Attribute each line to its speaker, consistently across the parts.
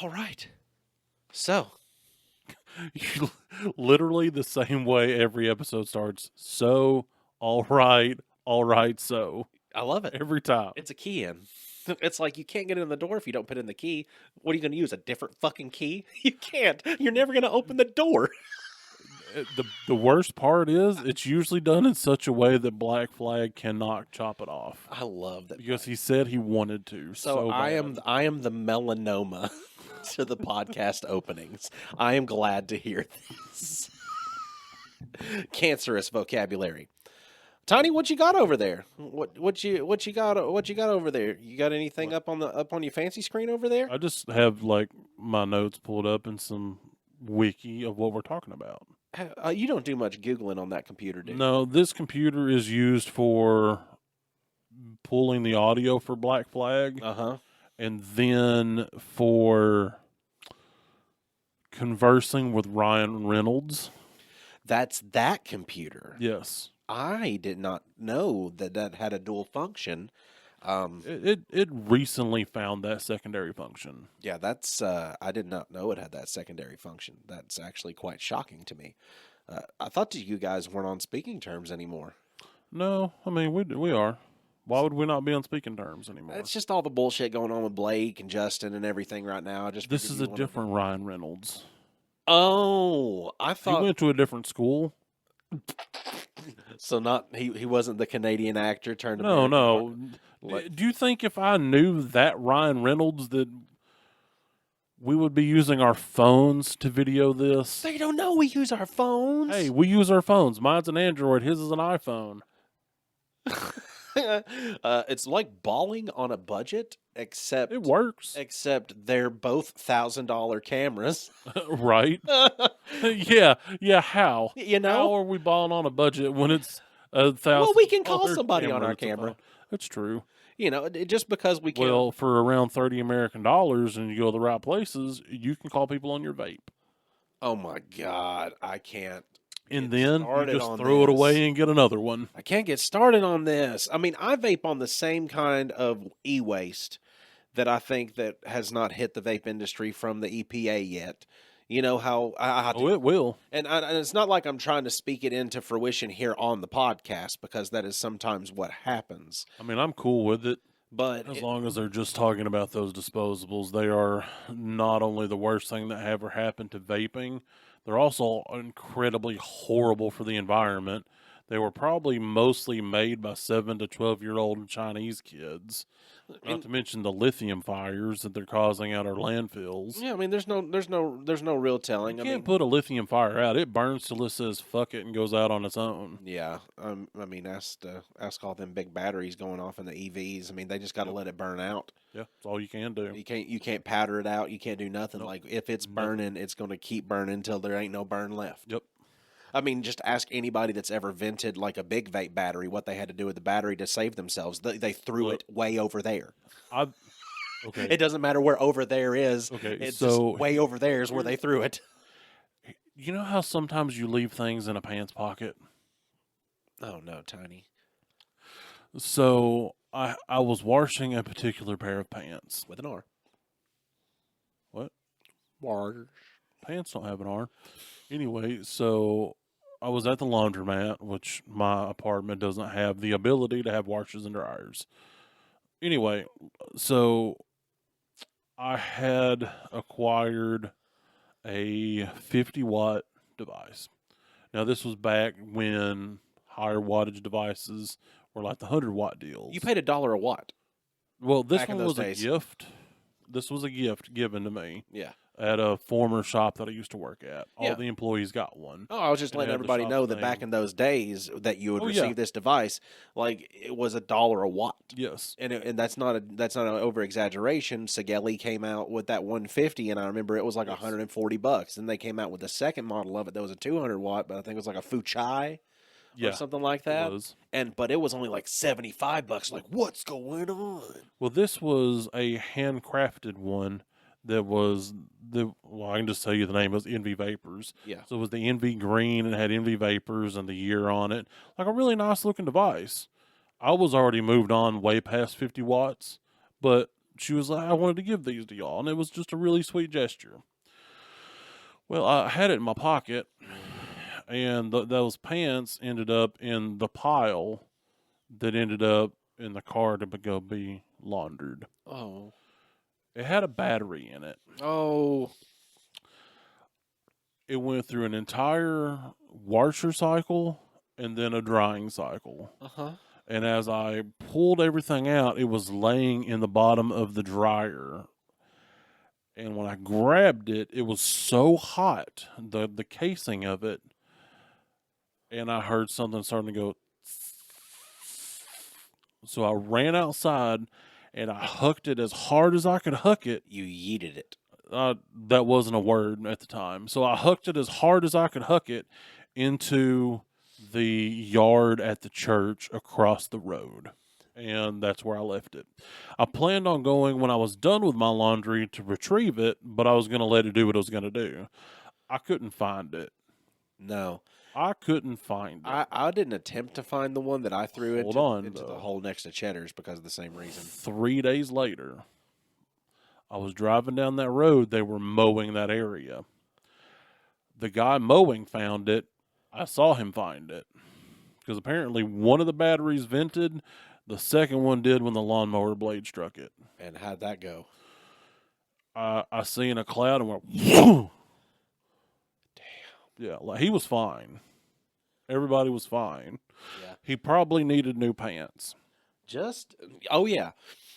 Speaker 1: All right. So,
Speaker 2: You, literally the same way every episode starts. So, all right, so.
Speaker 1: I love it.
Speaker 2: Every time.
Speaker 1: It's a key in. It's like you can't get in the door if you don't put in the key. What are you going to use? A different fucking key? You can't. You're never going to open the door.
Speaker 2: The worst part is it's usually done in such a way that Black Flag cannot chop it off.
Speaker 1: I love that.
Speaker 2: Because he said he wanted to.
Speaker 1: So
Speaker 2: bad.
Speaker 1: I am the melanoma to the podcast openings. I am glad to hear this. Cancerous vocabulary. Tiny, what you got over there? What you got over there? You got anything up on your fancy screen over there?
Speaker 2: I just have like my notes pulled up and some wiki of what we're talking about.
Speaker 1: You don't do much Googling on that computer, do you?
Speaker 2: No, this computer is used for pulling the audio for Black Flag.
Speaker 1: Uh-huh.
Speaker 2: And then for conversing with Ryan Reynolds.
Speaker 1: That's that computer.
Speaker 2: Yes.
Speaker 1: I did not know that had a dual function.
Speaker 2: It recently found that secondary function.
Speaker 1: Yeah, that's I did not know it had that secondary function. That's actually quite shocking to me. I thought that you guys weren't on speaking terms anymore.
Speaker 2: No, I mean we are. Why would we not be on speaking terms anymore?
Speaker 1: It's just all the bullshit going on with Blake and Justin and everything right now.
Speaker 2: This is a different Ryan Reynolds.
Speaker 1: Oh, I thought
Speaker 2: he went to a different school.
Speaker 1: So not he wasn't the Canadian actor turned.
Speaker 2: No. Do you think if I knew that Ryan Reynolds that we would be using our phones to video this?
Speaker 1: They don't know we use our phones.
Speaker 2: Hey, we use our phones. Mine's an Android. His is an iPhone.
Speaker 1: It's like balling on a budget, except
Speaker 2: it works.
Speaker 1: Except they're both $1,000 cameras,
Speaker 2: right? yeah. How?
Speaker 1: You know,
Speaker 2: how are we balling on a budget when it's $1,000?
Speaker 1: Well, we can call somebody on our camera.
Speaker 2: That's true.
Speaker 1: You know, just because we can.
Speaker 2: Well, for around $30 American and you go to the right places, you can call people on your vape.
Speaker 1: Oh my God, I can't.
Speaker 2: And then you just throw it away and get another one.
Speaker 1: I can't get started on this. I mean, I vape on the same kind of e-waste that I think that has not hit the vape industry from the EPA yet. You know how
Speaker 2: it will.
Speaker 1: And it's not like I'm trying to speak it into fruition here on the podcast, because that is sometimes what happens.
Speaker 2: I mean, I'm cool with it.
Speaker 1: But
Speaker 2: as long as they're just talking about those disposables, they are not only the worst thing that ever happened to vaping, they're also incredibly horrible for the environment. They were probably mostly made by 7 to 12-year-old Chinese kids. Not to mention the lithium fires that they're causing out our landfills.
Speaker 1: Yeah, I mean, there's no real telling.
Speaker 2: You can't put a lithium fire out; it burns till it says "fuck it" and goes out on its own.
Speaker 1: Yeah, I mean, ask all them big batteries going off in the EVs. I mean, they just got to let it burn out.
Speaker 2: Yeah, that's all you can do.
Speaker 1: You can't powder it out. You can't do nothing.
Speaker 2: Nope.
Speaker 1: Like if it's burning, it's going to keep burning until there ain't no burn left.
Speaker 2: Yep.
Speaker 1: I mean, just ask anybody that's ever vented like a big vape battery what they had to do with the battery to save themselves. They threw it way over there.
Speaker 2: Okay.
Speaker 1: It doesn't matter where over there is.
Speaker 2: Okay,
Speaker 1: it's
Speaker 2: so
Speaker 1: just way over there is where they threw it.
Speaker 2: You know how sometimes you leave things in a pants pocket?
Speaker 1: Oh no, Tiny.
Speaker 2: So I was washing a particular pair of pants.
Speaker 1: With an R.
Speaker 2: What?
Speaker 1: Wash.
Speaker 2: Pants don't have an R. Anyway, so I was at the laundromat, which my apartment doesn't have the ability to have washers and dryers. Anyway, so I had acquired a 50-watt device. Now, this was back when higher wattage devices were like the 100-watt deals.
Speaker 1: You paid $1 a watt.
Speaker 2: Well, this one was a gift. This was a gift given to me.
Speaker 1: Yeah.
Speaker 2: At a former shop that I used to work at. All the employees got one.
Speaker 1: Oh, I was just letting everybody know that back in those days that you would receive this device, like it was $1 a watt.
Speaker 2: Yes,
Speaker 1: and that's not an over exaggeration. Sigelli came out with that 150, and I remember it was like $140. Then they came out with the second model of it that was a 200 watt, but I think it was like a Fuchai. Or something like that. But it was only like $75. Like, what's going on?
Speaker 2: Well, this was a handcrafted one. That was I can just tell you the name. It was Envy Vapors.
Speaker 1: Yeah.
Speaker 2: So it was the Envy Green and it had Envy Vapors and the year on it. Like a really nice looking device. I was already moved on way past 50 watts, but she was like, I wanted to give these to y'all, and it was just a really sweet gesture. Well, I had it in my pocket, and those pants ended up in the pile that ended up in the car to go be laundered.
Speaker 1: Oh.
Speaker 2: It had a battery in it.
Speaker 1: Oh.
Speaker 2: It went through an entire washer cycle and then a drying cycle.
Speaker 1: Uh-huh.
Speaker 2: And as I pulled everything out, it was laying in the bottom of the dryer. And when I grabbed it, it was so hot, the casing of it, and I heard something starting to go. So I ran outside, and I hooked it as hard as I could hook it.
Speaker 1: You yeeted it.
Speaker 2: That wasn't a word at the time. So I hooked it as hard as I could hook it into the yard at the church across the road. And that's where I left it. I planned on going when I was done with my laundry to retrieve it, but I was going to let it do what it was going to do. I couldn't find it.
Speaker 1: No.
Speaker 2: I couldn't find it.
Speaker 1: I didn't attempt to find the one that I threw into
Speaker 2: though.
Speaker 1: the hole next to Cheddar's because of the same reason.
Speaker 2: 3 days later, I was driving down that road. They were mowing that area. The guy mowing found it. I saw him find it. Because apparently one of the batteries vented. The second one did when the lawnmower blade struck it.
Speaker 1: And how'd that go?
Speaker 2: I seen a cloud and went, whoo! Damn. Yeah, like he was fine. Everybody was fine.
Speaker 1: Yeah.
Speaker 2: He probably needed new pants.
Speaker 1: Oh yeah.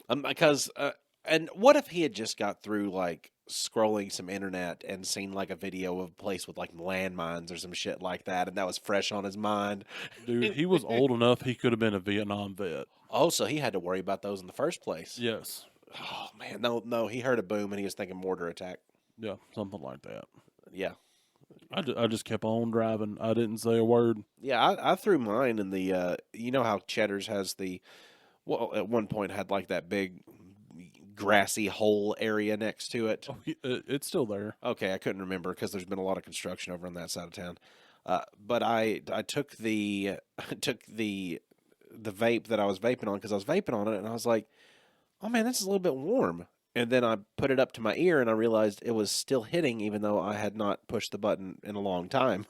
Speaker 1: Because, and what if he had just got through like scrolling some internet and seen like a video of a place with like landmines or some shit like that, and that was fresh on his mind?
Speaker 2: Dude, he was old enough he could have been a Vietnam vet.
Speaker 1: Oh, so he had to worry about those in the first place.
Speaker 2: Yes.
Speaker 1: Oh man, no, he heard a boom and he was thinking mortar attack.
Speaker 2: Yeah, something like that.
Speaker 1: Yeah.
Speaker 2: I just kept on driving. I didn't say a word.
Speaker 1: Yeah, I threw mine in the, you know how Cheddar's has well, at one point had like that big grassy hole area next to it.
Speaker 2: Oh, it's still there.
Speaker 1: Okay, I couldn't remember because there's been a lot of construction over on that side of town. But I took the vape that I was vaping on because I was vaping on it and I was like, oh man, this is a little bit warm. And then I put it up to my ear and I realized it was still hitting even though I had not pushed the button in a long time.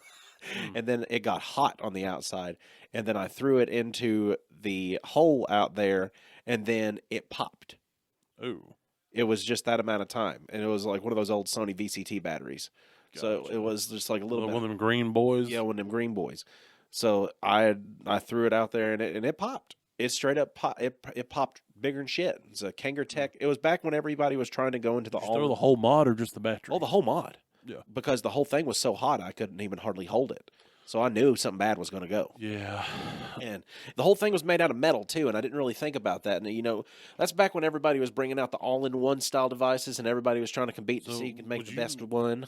Speaker 1: And then it got hot on the outside. And then I threw it into the hole out there and then it popped.
Speaker 2: Ooh.
Speaker 1: It was just that amount of time. And it was like one of those old Sony VCT batteries.
Speaker 2: Gotcha.
Speaker 1: So it was just like a little bit.
Speaker 2: One of them green boys?
Speaker 1: Yeah, one of them green boys. So I threw it out there and it popped. It straight up it popped bigger than shit. It's a Kangertech. It was back when everybody was trying to go into the
Speaker 2: throw the whole mod or just the battery?
Speaker 1: Oh, the whole mod.
Speaker 2: Yeah.
Speaker 1: Because the whole thing was so hot I couldn't even hardly hold it. So I knew something bad was going to go.
Speaker 2: Yeah.
Speaker 1: And the whole thing was made out of metal too, and I didn't really think about that. And you know, that's back when everybody was bringing out the all-in-one style devices, and everybody was trying to compete to see who could make the best one.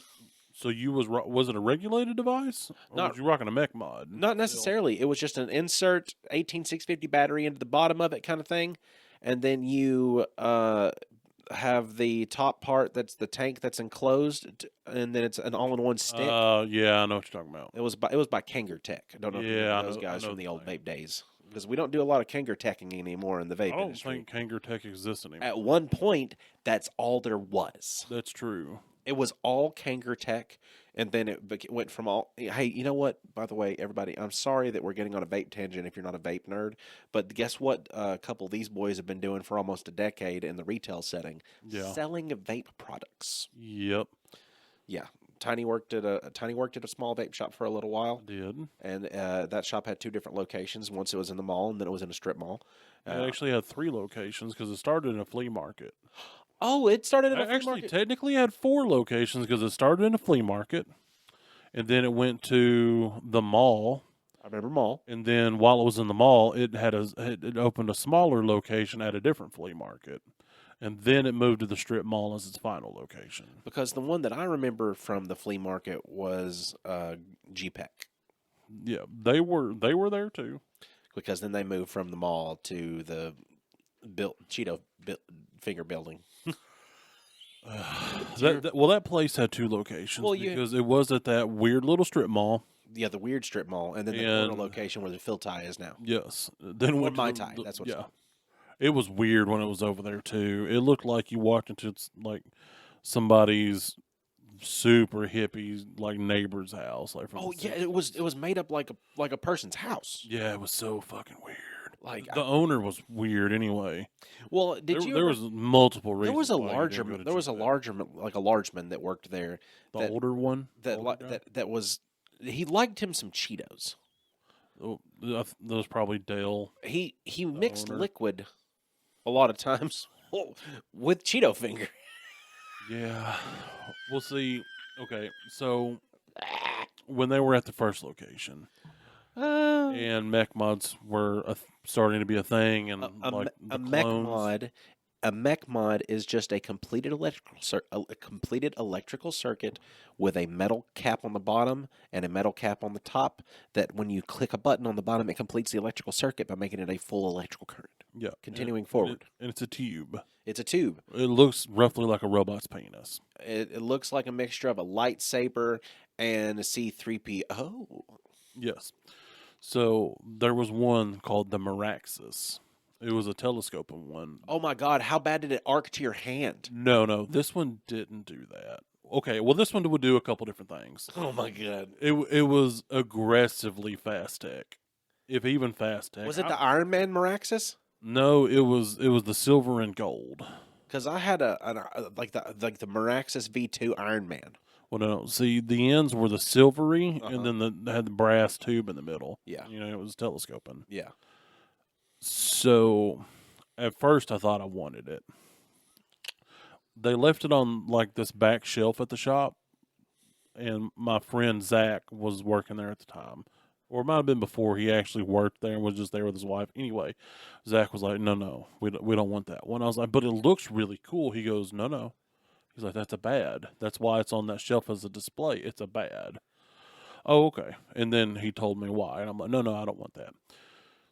Speaker 2: So was it a regulated device? Or was you rocking a mech mod?
Speaker 1: Not necessarily. It was just an insert 18650 battery into the bottom of it kind of thing. And then you have the top part that's the tank that's enclosed, and then it's an all-in-one stick.
Speaker 2: Yeah, I know what you're talking about.
Speaker 1: It was by Kangertech. I don't know if you know those guys from the old vape days. Because we don't do a lot of Kangerteching anymore in the vape industry.
Speaker 2: I don't think Kangertech exists anymore.
Speaker 1: At one point, that's all there was.
Speaker 2: That's true.
Speaker 1: It was all Kangertech, and then it went from all... Hey, you know what? By the way, everybody, I'm sorry that we're getting on a vape tangent if you're not a vape nerd, but guess what a couple of these boys have been doing for almost a decade in the retail setting?
Speaker 2: Yeah.
Speaker 1: Selling vape products.
Speaker 2: Yep.
Speaker 1: Yeah. Tiny worked at a small vape shop for a little while.
Speaker 2: Did.
Speaker 1: And that shop had two different locations. Once it was in the mall, and then it was in a strip mall.
Speaker 2: It actually had 3 locations because it started in a flea market.
Speaker 1: Oh, it started in a flea market?
Speaker 2: Technically had 4 locations because it started in a flea market, and then it went to the mall.
Speaker 1: I remember mall.
Speaker 2: And then while it was in the mall, it opened a smaller location at a different flea market. And then it moved to the strip mall as its final location.
Speaker 1: Because the one that I remember from the flea market was GPEC.
Speaker 2: Yeah, they were there too.
Speaker 1: Because then they moved from the mall to the Cheeto finger building.
Speaker 2: That place had 2 locations because it was at that weird little strip mall.
Speaker 1: Yeah, the weird strip mall, and then the corner location where the Phil Tie is now.
Speaker 2: Yes, then
Speaker 1: or Mai Tai. That's what it's called.
Speaker 2: It was weird when it was over there too. It looked like you walked into like somebody's super hippie like neighbor's house, like from
Speaker 1: Oh
Speaker 2: the
Speaker 1: yeah,
Speaker 2: 60s.
Speaker 1: it was made up like a person's house.
Speaker 2: Yeah, it was so fucking weird.
Speaker 1: Like,
Speaker 2: The owner was weird anyway.
Speaker 1: well, did you
Speaker 2: There
Speaker 1: ever?
Speaker 2: was multiple
Speaker 1: There was
Speaker 2: reasons
Speaker 1: a
Speaker 2: why you didn't go to
Speaker 1: there was a
Speaker 2: GPEC.
Speaker 1: larger like a largeman that worked there.
Speaker 2: The
Speaker 1: that
Speaker 2: older one, the older guy?
Speaker 1: that was he liked him some Cheetos.
Speaker 2: Oh, that was probably Dale.
Speaker 1: He mixed
Speaker 2: owner.
Speaker 1: liquid a lot of times with Cheeto finger.
Speaker 2: Yeah, we'll see. Okay, so when they were at the first location and mech mods were starting to be a thing, and like the clones.
Speaker 1: A mech mod is just a completed a completed electrical circuit with a metal cap on the bottom and a metal cap on the top. That when you click a button on the bottom, it completes the electrical circuit by making it a full electrical current.
Speaker 2: Yeah,
Speaker 1: Continuing forward.
Speaker 2: And it's a tube.
Speaker 1: It's a tube.
Speaker 2: It looks roughly like a robot's penis.
Speaker 1: It looks like a mixture of a lightsaber and a C-3PO.
Speaker 2: Yes. So there was one called the Miraxis. It was a telescoping one.
Speaker 1: Oh my God! How bad did it arc to your hand?
Speaker 2: No, this one didn't do that. Okay, well, this one would do a couple different things.
Speaker 1: Oh my God!
Speaker 2: It was aggressively fast tech, if even fast tech.
Speaker 1: Was it the Iron Man Miraxis?
Speaker 2: No, it was the silver and gold.
Speaker 1: Because I had like the Miraxis V2 Iron Man.
Speaker 2: Well, no, see, the ends were the silvery, and then they had the brass tube in the middle.
Speaker 1: Yeah.
Speaker 2: It was telescoping.
Speaker 1: Yeah.
Speaker 2: So, at first, I thought I wanted it. They left it on like this back shelf at the shop, and my friend Zach was working there at the time, or it might have been before he actually worked there and was just there with his wife. Anyway, Zach was like, "No, we don't want that one." I was like, "But it looks really cool." He goes, "No." He's like, "That's a bad. That's why it's on that shelf as a display. It's a bad." Oh, okay. And then he told me why, and I'm like, "No, I don't want that."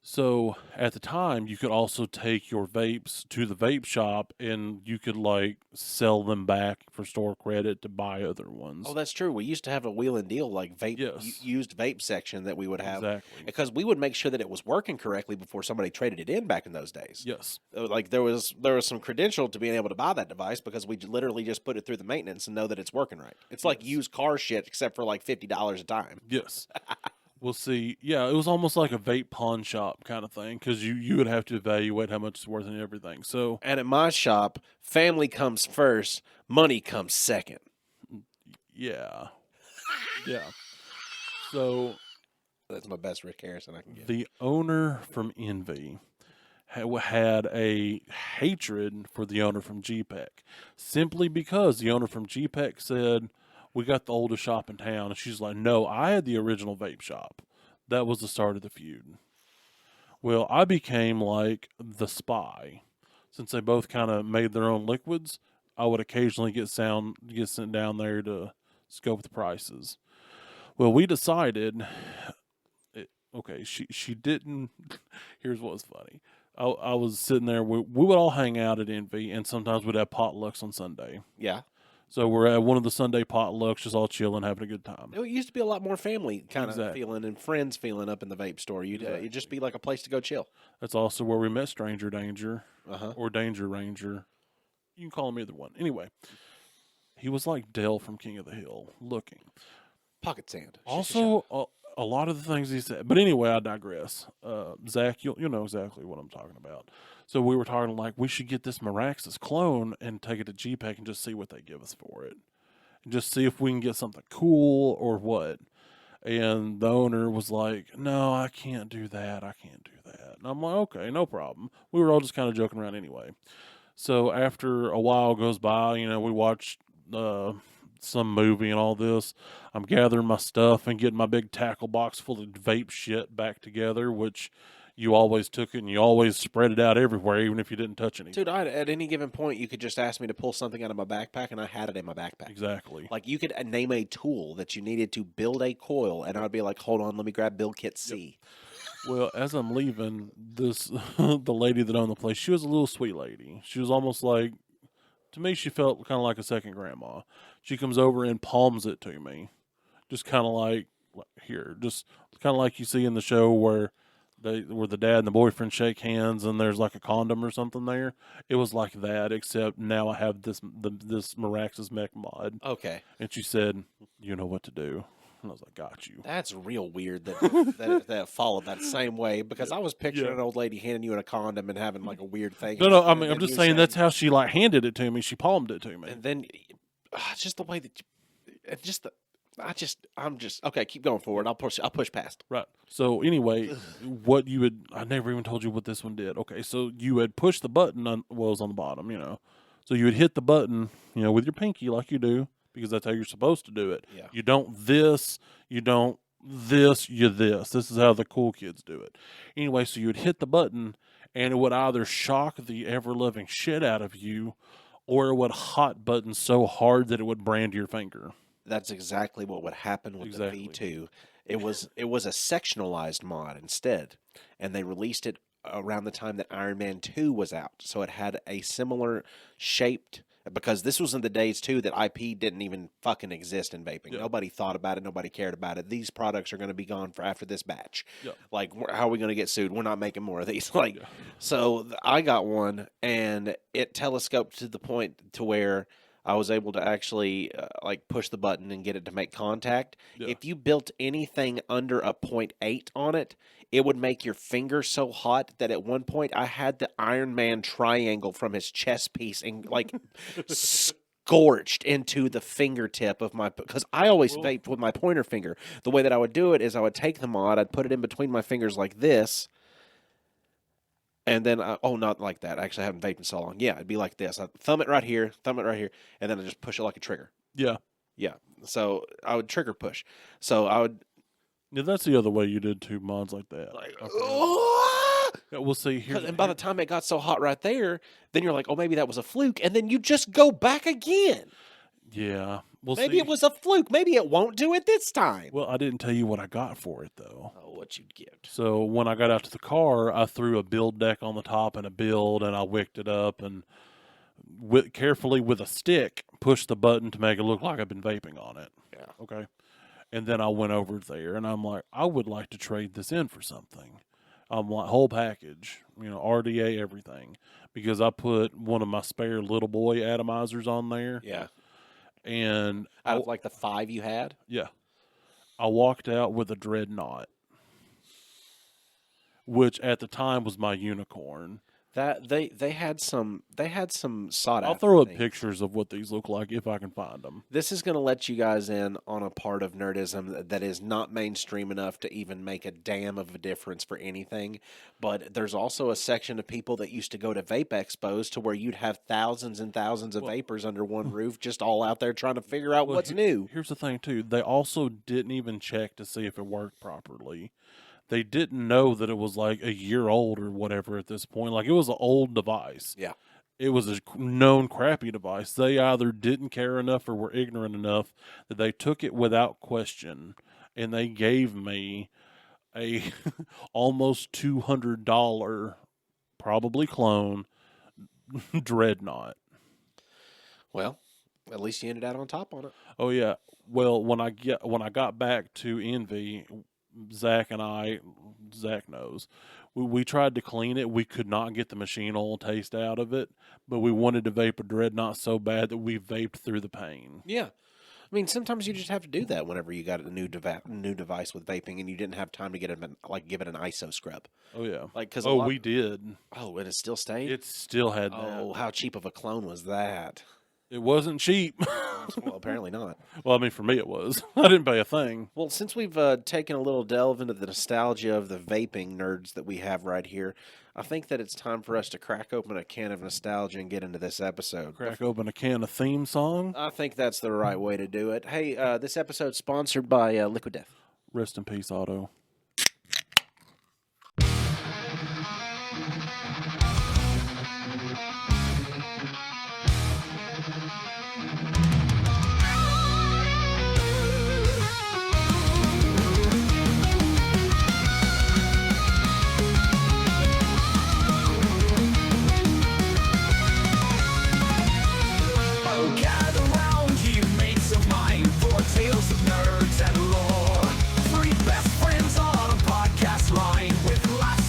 Speaker 2: So at the time, you could also take your vapes to the vape shop, and you could like sell them back for store credit to buy other ones.
Speaker 1: Oh, that's true. We used to have a wheel and deal like vape
Speaker 2: Yes.
Speaker 1: used vape section that we would have
Speaker 2: Exactly.
Speaker 1: because we would make sure that it was working correctly before somebody traded it in back in those days.
Speaker 2: Yes.
Speaker 1: Like there was some credential to being able to buy that device because we literally just put it through the maintenance and know that it's working right. It's like used car shit except for like $50 a time.
Speaker 2: Yes. We'll see. Yeah, it was almost like a vape pawn shop kind of thing because you would have to evaluate how much it's worth and everything. So,
Speaker 1: And at my shop, family comes first, money comes second.
Speaker 2: yeah. Yeah. So,
Speaker 1: That's my best Rick Harrison I can get.
Speaker 2: the owner from Envy had a hatred for the owner from GPEC simply because the owner from GPEC said, "We got the oldest shop in town." And she's like, "No, I had the original vape shop." That was the start of the feud. Well, I became like the spy. Since they both kind of made their own liquids, I would occasionally get sent down there to scope the prices. Well, we decided, okay, she didn't. Here's what was funny. I was sitting there. We would all hang out at Envy, and sometimes we'd have potlucks on Sunday.
Speaker 1: Yeah.
Speaker 2: So we're at one of the Sunday potlucks, just all chilling, having a good time.
Speaker 1: It used to be a lot more family kind of
Speaker 2: Exactly.
Speaker 1: feeling and friends feeling up in the vape store. You'd just be like a place to go chill.
Speaker 2: That's also where we met Stranger Danger
Speaker 1: Uh-huh.
Speaker 2: or Danger Ranger. You can call him either one. Anyway, he was like Dale from King of the Hill looking.
Speaker 1: Pocket sand.
Speaker 2: Also, a lot of the things he said. But anyway, I digress. Zach, you'll know exactly what I'm talking about. So we were talking like we should get this Miraxis clone and take it to GPEC and just see what they give us for it. And just see if we can get something cool or what. And the owner was like, "No, I can't do that. I can't do that." And I'm like, "Okay, no problem." We were all just kind of joking around anyway. So after a while goes by, we watched some movie and all this. I'm gathering my stuff and getting my big tackle box full of vape shit back together, which you always took it and you always spread it out everywhere, even if you didn't touch anything.
Speaker 1: Dude, at any given point, you could just ask me to pull something out of my backpack, and I had it in my backpack.
Speaker 2: Exactly.
Speaker 1: Like, you could name a tool that you needed to build a coil, and I'd be like, hold on, let me grab build kit C.
Speaker 2: Well, as I'm leaving, the lady that owned the place, she was a little sweet lady. She was almost like, to me, she felt kind of like a second grandma. She comes over and palms it to me. Just kind of like, here. Just kind of like you see in the show where where the dad and the boyfriend shake hands and there's like a condom or something there. It was like that, except now I have this Mirax's mech mod.
Speaker 1: Okay.
Speaker 2: And she said, "You know what to do." And I was like, "Got you."
Speaker 1: That's real weird that that followed that same way, because I was picturing an old lady handing you in a condom and having like a weird thing.
Speaker 2: No, I mean, I'm just saying that's how she like handed it to me. She palmed it to me.
Speaker 1: And then just the way that I'm just okay, keep going forward. I'll push past.
Speaker 2: Right. So anyway, I never even told you what this one did. Okay, so you had pushed the button it was on the bottom, So you would hit the button, with your pinky like you do, because that's how you're supposed to do it.
Speaker 1: Yeah.
Speaker 2: You don't this, you don't this, you this. This is how the cool kids do it. Anyway, so you would hit the button and it would either shock the ever-loving shit out of you, or it would hot button so hard that it would brand your finger.
Speaker 1: That's exactly what would happen with the V2. It was a sectionalized mod instead, and they released it around the time that Iron Man 2 was out. So it had a similar shaped, because this was in the days too that IP didn't even fucking exist in vaping.
Speaker 2: Yep.
Speaker 1: Nobody thought about it. Nobody cared about it. These products are going to be gone for after this batch.
Speaker 2: Yep.
Speaker 1: Like, how are we going to get sued? We're not making more of these. So I got one, and it telescoped to the point to where I was able to actually push the button and get it to make contact.
Speaker 2: Yeah.
Speaker 1: If you built anything under a 0.8 on it, it would make your finger so hot that at one point I had the Iron Man triangle from his chest piece and scorched into the fingertip of my, because I always vaped with my pointer finger. The way that I would do it is I would take the mod, I'd put it in between my fingers like this. And then, not like that. Actually, I haven't vaped in so long. Yeah, it'd be like this. I'd thumb it right here, and then I'd just push it like a trigger.
Speaker 2: Yeah.
Speaker 1: Yeah. So I would trigger push. So I would.
Speaker 2: Yeah, that's the other way you did two mods like that. Yeah, we'll see here.
Speaker 1: And by the time it got so hot right there, then you're like, oh, maybe that was a fluke. And then you just go back again.
Speaker 2: Yeah.
Speaker 1: Maybe it was a fluke. Maybe it won't do it this time.
Speaker 2: Well, I didn't tell you what I got for it, though.
Speaker 1: Oh, what you'd get.
Speaker 2: So when I got out to the car, I threw a build deck on the top and a build, and I wicked it up and carefully with a stick pushed the button to make it look like I've been vaping on it.
Speaker 1: Yeah.
Speaker 2: Okay. And then I went over there, and I'm like, I would like to trade this in for something. I'm like, whole package, RDA, everything. Because I put one of my spare little boy atomizers on there.
Speaker 1: Yeah.
Speaker 2: And
Speaker 1: out of the 5 you had?
Speaker 2: Yeah. I walked out with a Dreadnought, which at the time was my unicorn.
Speaker 1: That they had some sought after.
Speaker 2: I'll throw up pictures of what these look like if I can find them.
Speaker 1: This is going to let you guys in on a part of nerdism that is not mainstream enough to even make a damn of a difference for anything. But there's also a section of people that used to go to vape expos to where you'd have thousands and thousands of vapors under one roof, just all out there trying to figure out what's new.
Speaker 2: Here's the thing too: they also didn't even check to see if it worked properly. They didn't know that it was like a year old or whatever at this point. Like, it was an old device.
Speaker 1: Yeah.
Speaker 2: It was a known crappy device. They either didn't care enough or were ignorant enough that they took it without question, and they gave me a almost $200, probably clone, Dreadnought. Well,
Speaker 1: at least you ended out on top on it.
Speaker 2: Oh, yeah. Well, when I got back to Envy, Zach knows, we tried to clean it. We could not get the machine oil taste out of it, but we wanted to vape a Dreadnought so bad that we vaped through the pain.
Speaker 1: Yeah. I mean, sometimes you just have to do that whenever you got a new device with vaping and you didn't have time to give it an ISO scrub.
Speaker 2: Oh, yeah.
Speaker 1: We
Speaker 2: did.
Speaker 1: Oh, and it still stayed?
Speaker 2: It still had that.
Speaker 1: Oh, how cheap of a clone was that?
Speaker 2: It wasn't cheap.
Speaker 1: Well, apparently not.
Speaker 2: Well, I mean, for me it was. I didn't pay a thing.
Speaker 1: Well, since we've taken a little delve into the nostalgia of the vaping nerds that we have right here, I think that it's time for us to crack open a can of nostalgia and get into this episode.
Speaker 2: Crack open a can of theme song?
Speaker 1: I think that's the right way to do it. Hey, this episode's sponsored by Liquid Death.
Speaker 2: Rest in peace, Otto.
Speaker 3: Tales of nerds and lore. Three best friends on a podcast line with laughs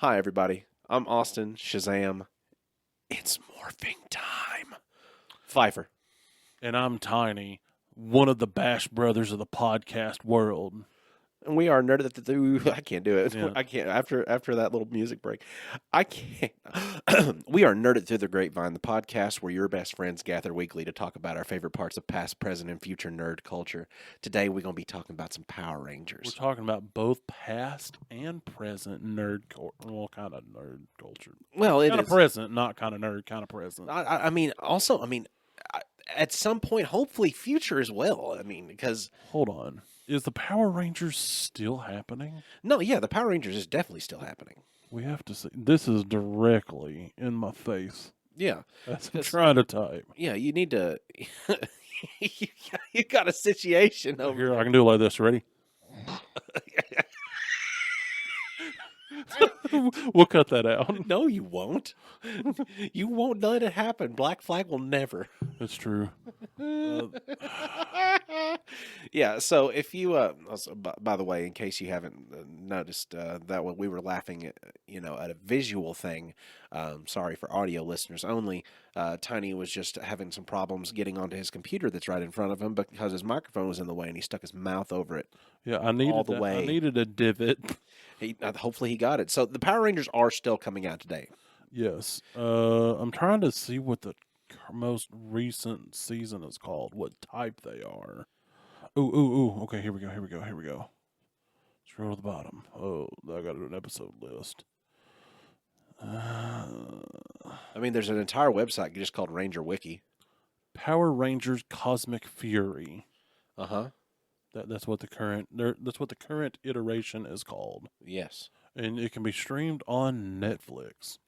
Speaker 1: Hi, everybody. I'm Austin Shazam. It's morphing time. Pfeiffer.
Speaker 2: And I'm Tiny, one of the Bash brothers of the podcast world.
Speaker 1: And we are nerded through. I can't do it.
Speaker 2: Yeah.
Speaker 1: I can't. After that little music break, I can't. We are nerded through the grapevine, the podcast where your best friends gather weekly to talk about our favorite parts of past, present, and future nerd culture. Today, we're going to be talking about some Power Rangers.
Speaker 2: We're talking about both past and present nerd kind of nerd culture.
Speaker 1: Well, it
Speaker 2: kind of
Speaker 1: is
Speaker 2: present, not kind of nerd, kind of present.
Speaker 1: I mean, also, at some point, hopefully, future as well. I mean, because
Speaker 2: Hold on. Is the Power Rangers still happening?
Speaker 1: no, yeah, the Power Rangers is definitely still happening.
Speaker 2: We have to see. This is directly in my face.
Speaker 1: Yeah,
Speaker 2: As I'm trying to type.
Speaker 1: yeah, you need to. you got a situation over
Speaker 2: Here, I can do it like this. Ready? We'll cut that out.
Speaker 1: No, you won't. You won't let it happen. Black Flag will never.
Speaker 2: That's true.
Speaker 1: Yeah. So if you, also, by the way, in case you haven't noticed, that when we were laughing at, at a visual thing. Sorry for audio listeners only. Tiny was just having some problems getting onto his computer that's right in front of him because his microphone was in the way, and he stuck his mouth over it.
Speaker 2: Yeah, I needed I needed a divot.
Speaker 1: Hopefully he got it. So the Power Rangers are still coming out today.
Speaker 2: Yes. I'm trying to see what the most recent season is called, what type they are. Ooh. Okay, here we go. Scroll to the bottom. Oh, I got an episode list.
Speaker 1: There's an entire website just called Ranger Wiki.
Speaker 2: Power Rangers Cosmic Fury.
Speaker 1: Uh-huh.
Speaker 2: That's what the current iteration is called.
Speaker 1: Yes.
Speaker 2: And it can be streamed on Netflix.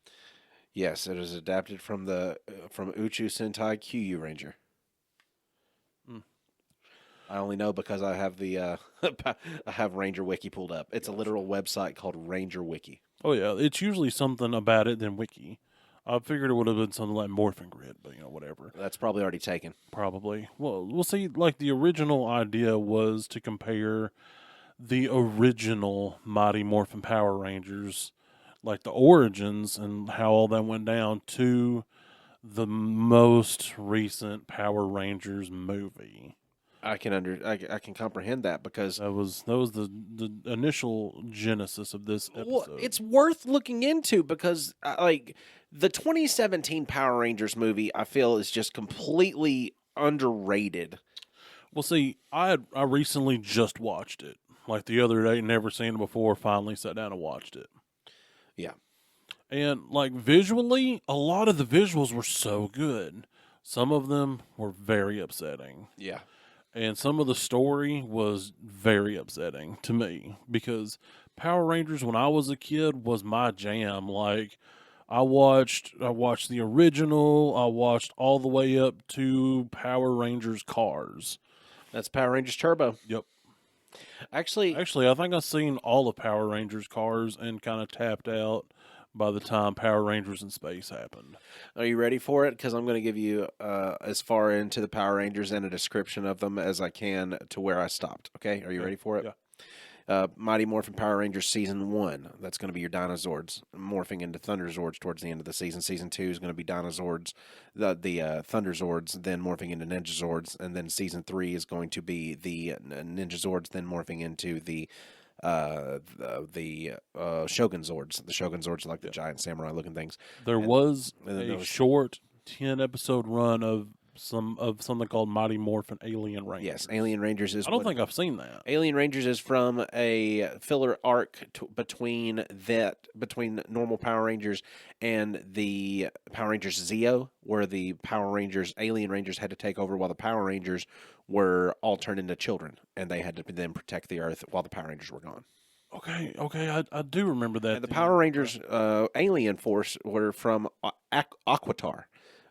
Speaker 1: Yes, it is adapted from Uchu Sentai Kyu Ranger. I only know because I have I have Ranger Wiki pulled up. It's a literal website called Ranger Wiki.
Speaker 2: Oh yeah, it's usually something about it than Wiki. I figured it would have been something like Morphing Grid, but whatever.
Speaker 1: That's probably already taken.
Speaker 2: Probably. Well, we'll see. Like the original idea was to compare the original Mighty Morphin Power Rangers, like the origins and how all that went down, to the most recent Power Rangers movie.
Speaker 1: I can comprehend that because
Speaker 2: that was the initial genesis of this episode.
Speaker 1: Well, it's worth looking into because the 2017 Power Rangers movie, I feel is just completely underrated.
Speaker 2: Well, see, I recently just watched it, like the other day, never seen it before. Finally, sat down and watched it.
Speaker 1: Yeah,
Speaker 2: and like visually, a lot of the visuals were so good. Some of them were very upsetting.
Speaker 1: Yeah.
Speaker 2: And some of the story was very upsetting to me because Power Rangers, when I was a kid, was my jam. Like, I watched the original. I watched all the way up to Power Rangers Cars.
Speaker 1: That's Power Rangers Turbo.
Speaker 2: Yep.
Speaker 1: Actually,
Speaker 2: I think I've seen all of Power Rangers Cars and kind of tapped out by the time Power Rangers in Space happened.
Speaker 1: Are you ready for it? Because I'm going to give you as far into the Power Rangers and a description of them as I can to where I stopped. Okay? Are you ready for it?
Speaker 2: Yeah.
Speaker 1: Mighty Morphin Power Rangers Season 1. That's going to be your Dinozords morphing into Thunderzords towards the end of the season. Season 2 is going to be Dinozords, the Thunderzords, then morphing into Ninjazords. And then Season 3 is going to be the Ninjazords, then morphing into the Shogun Zords. The Shogun Zords are like the giant samurai looking things.
Speaker 2: There was a short 10-episode run of something called Mighty Morphin Alien Rangers.
Speaker 1: Yes, Alien Rangers is.
Speaker 2: I don't think I've seen that.
Speaker 1: Alien Rangers is from a filler arc between normal Power Rangers and the Power Rangers Zeo, where the Alien Rangers had to take over while the Power Rangers were all turned into children, and they had to then protect the Earth while the Power Rangers were gone.
Speaker 2: Okay, I do remember that.
Speaker 1: And the Power Rangers Alien Force were from Aquitar.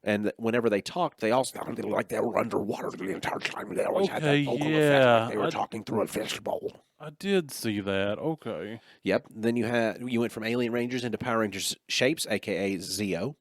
Speaker 1: And whenever they talked, they all sounded like they were underwater the entire time. They always had that vocal effect, like they were talking through a fishbowl.
Speaker 2: I did see that. Okay.
Speaker 1: Yep. Then you went from Alien Rangers into Power Rangers Shapes, a.k.a. Zeo.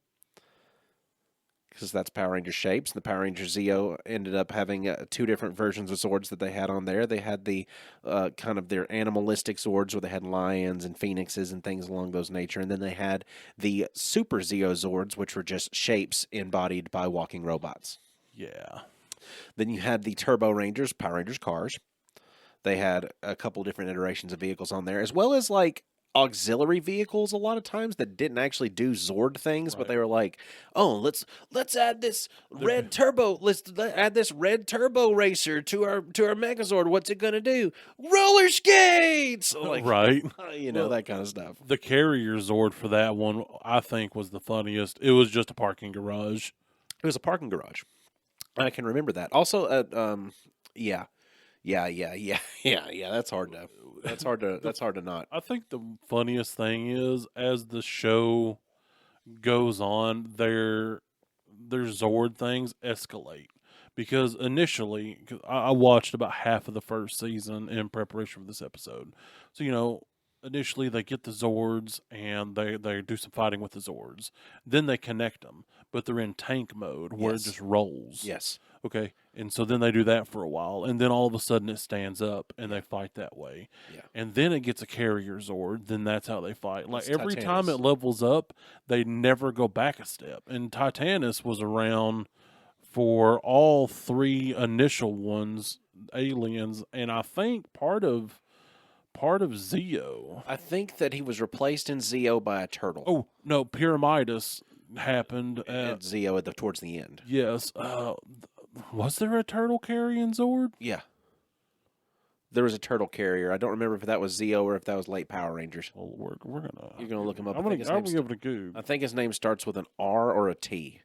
Speaker 1: because that's Power Ranger Shapes. The Power Ranger Zeo ended up having two different versions of Zords that they had on there. They had the kind of their animalistic Zords where they had lions and phoenixes and things along those nature. And then they had the Super Zeo Zords, which were just shapes embodied by walking robots.
Speaker 2: Yeah.
Speaker 1: Then you had the Turbo Rangers, Power Rangers cars. They had a couple different iterations of vehicles on there, as well as like auxiliary vehicles a lot of times that didn't actually do Zord things, but they were like, "Oh, let's add this red turbo. Let's add this red turbo racer to our Megazord. What's it gonna do? Roller skates!" Like,
Speaker 2: right.
Speaker 1: That kind of stuff.
Speaker 2: The carrier Zord for that one, I think, was the funniest. It was just a parking garage.
Speaker 1: It was a parking garage. I can remember that. Also, yeah. That's hard to not.
Speaker 2: I think the funniest thing is as the show goes on, their Zord things escalate. Because initially, I watched about half of the first season in preparation for this episode. So, initially they get the Zords and they do some fighting with the Zords. Then they connect them, but they're in tank mode where it just rolls.
Speaker 1: Yes.
Speaker 2: Okay. And so then they do that for a while. And then all of a sudden it stands up and they fight that way.
Speaker 1: Yeah.
Speaker 2: And then it gets a carrier Zord. Then that's how they fight. Like
Speaker 1: It's
Speaker 2: every
Speaker 1: Titanus.
Speaker 2: time it levels up, they never go back a step. And Titanus was around for all three initial ones, aliens. And I think part of Zeo.
Speaker 1: I think that he was replaced in Zeo by a turtle.
Speaker 2: Oh, no, Pyramidus happened
Speaker 1: at Zeo towards the end.
Speaker 2: Yes. Was there a turtle carrying Zord?
Speaker 1: Yeah. There was a turtle carrier. I don't remember if that was Zeo or if that was late Power Rangers.
Speaker 2: Well, we're gonna.
Speaker 1: You're gonna look him up.
Speaker 2: I'm gonna give it a Google.
Speaker 1: I think his name starts with an R or a T.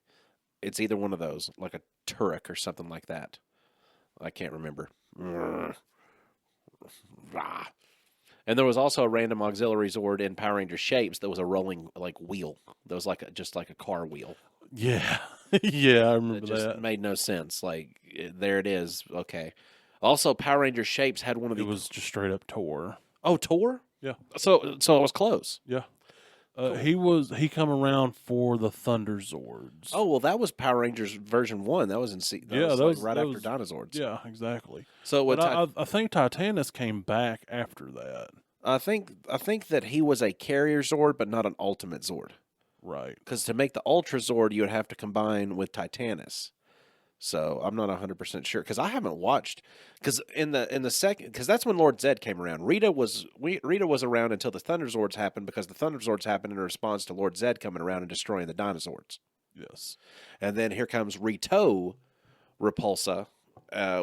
Speaker 1: It's either one of those, like a Turek or something like that. I can't remember. And there was also a random auxiliary Zord in Power Ranger Shapes that was a rolling like wheel. That was just like a car wheel.
Speaker 2: Yeah, yeah, I remember
Speaker 1: It just
Speaker 2: that.
Speaker 1: made no sense. Like there it is. Okay. Also, Power Ranger Shapes had one of the.
Speaker 2: It was just straight up Tor.
Speaker 1: Oh, Tor.
Speaker 2: Yeah.
Speaker 1: So it was close.
Speaker 2: Yeah. He come around for the Thunder Zords.
Speaker 1: Oh well, that was Power Rangers version 1. That was in that was right after Dinozords.
Speaker 2: Yeah, exactly.
Speaker 1: So
Speaker 2: I think Titanus came back after that.
Speaker 1: I think that he was a carrier Zord, but not an ultimate Zord.
Speaker 2: Right.
Speaker 1: Because to make the Ultra Zord, you would have to combine with Titanus. So I'm not 100% sure because I haven't watched because in the second because that's when Lord Zed came around. Rita was around until the Thunder Zords happened because the Thunder Zords happened in response to Lord Zed coming around and destroying the Dinozords.
Speaker 2: Yes.
Speaker 1: And then here comes Rito Repulsa,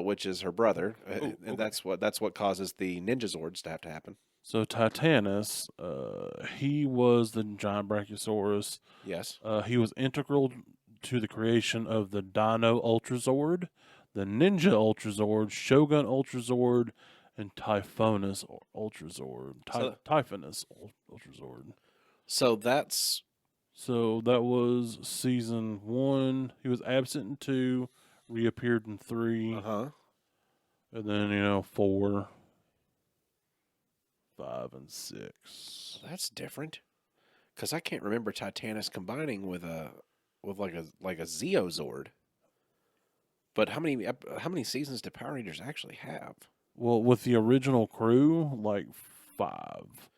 Speaker 1: which is her brother, and that's what causes the Ninja Zords to have to happen.
Speaker 2: So Titanus, he was the giant Brachiosaurus.
Speaker 1: Yes.
Speaker 2: He was integral to the creation of the Dino Ultra Zord, the Ninja Ultra Zord, Shogun Ultra Zord, and Typhonus Ultra Zord. Typhonus Ultra Zord.
Speaker 1: So
Speaker 2: that was season 1. He was absent in 2, reappeared in 3.
Speaker 1: Uh-huh.
Speaker 2: And then, 4, 5, and 6.
Speaker 1: That's different. Because I can't remember Titanus combining with like a Zeo Zord. But how many seasons did Power Rangers actually have?
Speaker 2: Well, with the original crew, like 5.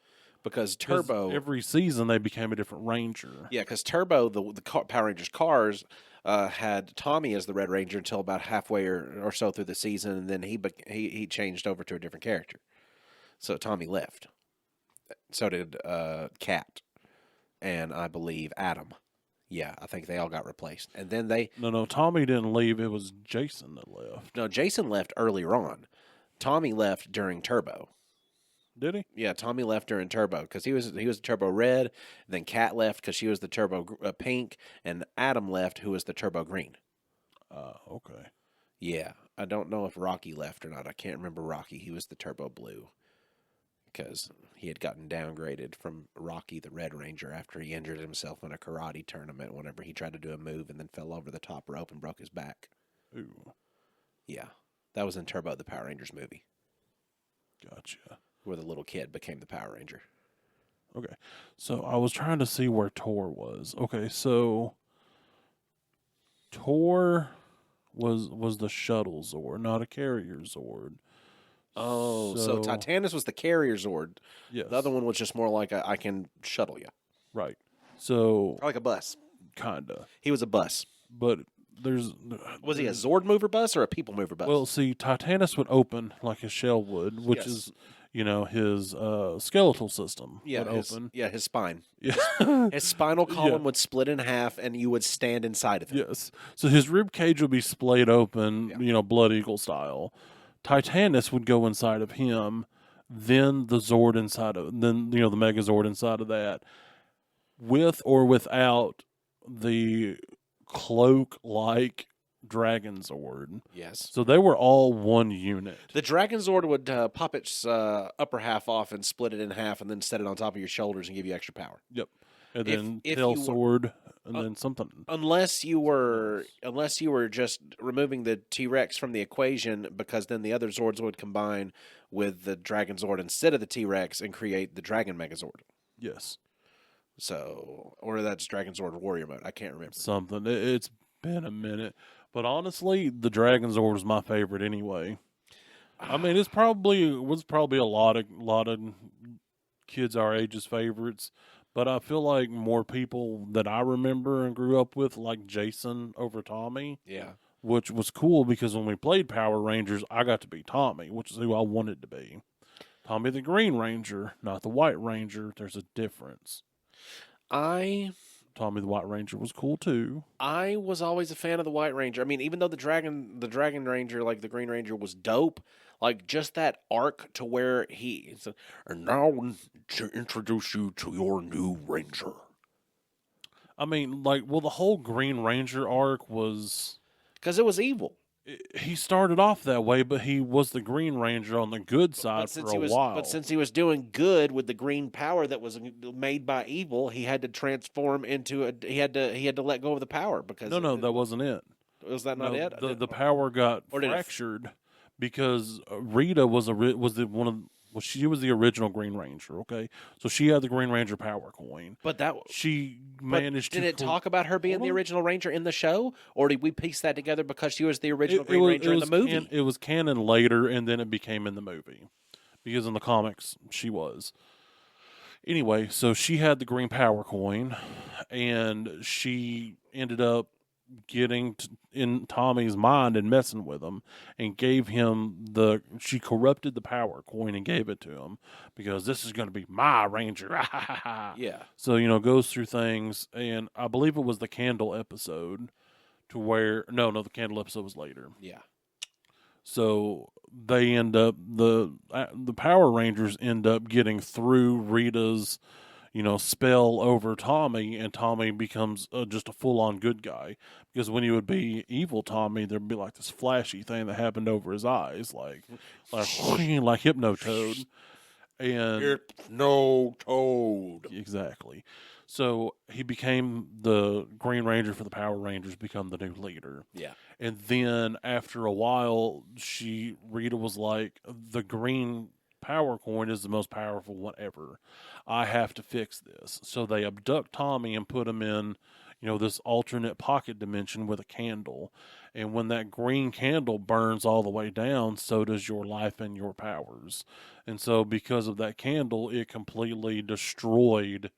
Speaker 1: Because Turbo
Speaker 2: every season they became a different Ranger.
Speaker 1: Yeah, because Turbo the Power Rangers cars had Tommy as the Red Ranger until about halfway or so through the season, and then he changed over to a different character. So Tommy left. So did Cat, and I believe Adam. Yeah, I think they all got replaced. And then
Speaker 2: No, Tommy didn't leave. It was Jason that left.
Speaker 1: No, Jason left earlier on. Tommy left during Turbo.
Speaker 2: Did he?
Speaker 1: Yeah, Tommy left during Turbo because he was the Turbo Red. And then Kat left because she was the Turbo Pink, and Adam left who was the Turbo Green.
Speaker 2: Okay.
Speaker 1: Yeah, I don't know if Rocky left or not. I can't remember Rocky. He was the Turbo Blue because he had gotten downgraded from Rocky the Red Ranger after he injured himself in a karate tournament whenever he tried to do a move and then fell over the top rope and broke his back.
Speaker 2: Ooh.
Speaker 1: Yeah, that was in Turbo, the Power Rangers movie.
Speaker 2: Gotcha.
Speaker 1: Where the little kid became the Power Ranger.
Speaker 2: Okay, so I was trying to see where Tor was. Okay, so Tor was the shuttle Zord, not a carrier Zord.
Speaker 1: Oh, so Titanus was the carrier Zord.
Speaker 2: Yes.
Speaker 1: The other one was just more like I can shuttle you.
Speaker 2: Right. So
Speaker 1: Like a bus.
Speaker 2: Kinda.
Speaker 1: He was a bus.
Speaker 2: But
Speaker 1: was he a Zord mover bus or a people mover bus?
Speaker 2: Well, see, Titanus would open like a shell would, which is his skeletal system would open.
Speaker 1: Yeah, his spine.
Speaker 2: Yeah.
Speaker 1: His spinal column would split in half, and you would stand inside of it.
Speaker 2: Yes. So his rib cage would be splayed open, Blood Eagle style. Titanus would go inside of him, then the Zord inside of, then the Megazord inside of that, with or without the cloak-like Dragon Zord.
Speaker 1: Yes.
Speaker 2: So they were all one unit.
Speaker 1: The Dragon Zord would pop its upper half off and split it in half, and then set it on top of your shoulders and give you extra power.
Speaker 2: Yep. And then tail sword, and then something.
Speaker 1: Unless you were just removing the T-Rex from the equation, because then the other Zords would combine with the Dragon Zord instead of the T-Rex and create the Dragon Megazord.
Speaker 2: Yes.
Speaker 1: So, or that's Dragon Zord Warrior mode. I can't remember.
Speaker 2: Something. It's been a minute, but honestly, the Dragon Zord was my favorite anyway. I mean, was probably a lot of kids our age's favorites. But I feel like more people that I remember and grew up with like Jason over Tommy.
Speaker 1: Yeah.
Speaker 2: Which was cool because when we played Power Rangers, I got to be Tommy, which is who I wanted to be. Tommy the Green Ranger, not the White Ranger. There's a difference. Tommy the White Ranger was cool too.
Speaker 1: I was always a fan of the White Ranger. I mean, even though the Dragon Ranger, like the Green Ranger, was dope, like just that arc to where he said, "And now to introduce you to your new Ranger."
Speaker 2: I mean, the whole Green Ranger arc was
Speaker 1: because it was evil.
Speaker 2: He started off that way, but he was the Green Ranger on the good side for a while.
Speaker 1: But since he was doing good with the green power that was made by evil, he had to transform into he had to let go of the power because
Speaker 2: no, that wasn't it.
Speaker 1: Was that not it?
Speaker 2: The power got fractured because Rita was she was the original Green Ranger. Okay, so she had the Green Ranger power coin.
Speaker 1: But
Speaker 2: she managed.
Speaker 1: Did it talk about her being the original Ranger in the show, or did we piece that together because she was the original Green Ranger in the movie?
Speaker 2: It was canon later, and then it became in the movie because in the comics she was. Anyway, so she had the green power coin, and she ended up getting in Tommy's mind and messing with him, and gave him she corrupted the power coin and gave it to him because this is going to be my Ranger.
Speaker 1: Yeah.
Speaker 2: So goes through things, and I believe it was the candle episode to where the candle episode was later.
Speaker 1: Yeah.
Speaker 2: So they end up the Power Rangers end up getting through Rita's spell over Tommy, and Tommy becomes just a full-on good guy. Because when he would be evil Tommy, there'd be like this flashy thing that happened over his eyes, like Hypnotoad. And
Speaker 1: Hypnotoad.
Speaker 2: Exactly. So he became the Green Ranger for the Power Rangers, become the new leader.
Speaker 1: Yeah.
Speaker 2: And then after a while, Rita was like, the green power coin is the most powerful one ever. I have to fix this. So they abduct Tommy and put him in, this alternate pocket dimension with a candle. And when that green candle burns all the way down, so does your life and your powers. And so because of that candle, it completely destroyed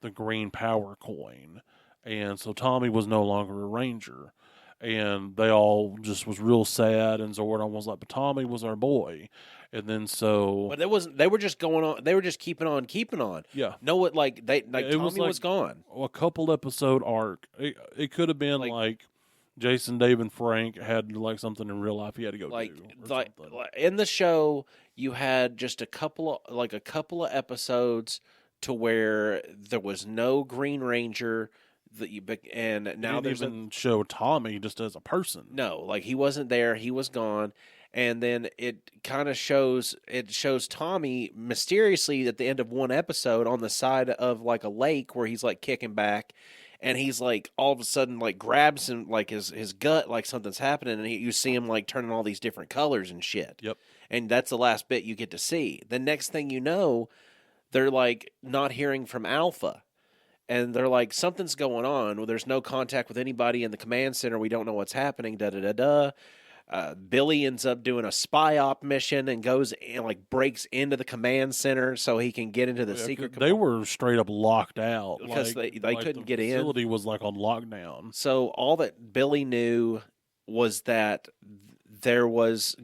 Speaker 2: the green power coin. And so Tommy was no longer a Ranger. And they all just was real sad, and Zordon was like, but Tommy was our boy. And then
Speaker 1: But they were just going on, they were just keeping on.
Speaker 2: Yeah.
Speaker 1: Tommy was gone.
Speaker 2: A couple episode arc. It could have been like Jason, Dave, and Frank had like something in real life he had to go do.
Speaker 1: In the show, you had just a couple of episodes to where there was no Green Ranger. And now
Speaker 2: there's even show Tommy just as a person.
Speaker 1: No, he wasn't there. He was gone. And then it kind of shows Tommy mysteriously at the end of one episode on the side of like a lake where he's like kicking back, and he's like all of a sudden like grabs him like his gut like something's happening, and you see him like turning all these different colors and shit.
Speaker 2: Yep.
Speaker 1: And that's the last bit you get to see. The next thing you know, they're like not hearing from Alpha. and they're like, something's going on. Well, there's no contact with anybody in the command center. We don't know what's happening. Da da da da. Billy ends up doing a spy op mission and goes and like breaks into the command center so he can get into the secret.
Speaker 2: They were straight up locked out
Speaker 1: because they couldn't get in.
Speaker 2: The facility was like on lockdown.
Speaker 1: So all that Billy knew was that there was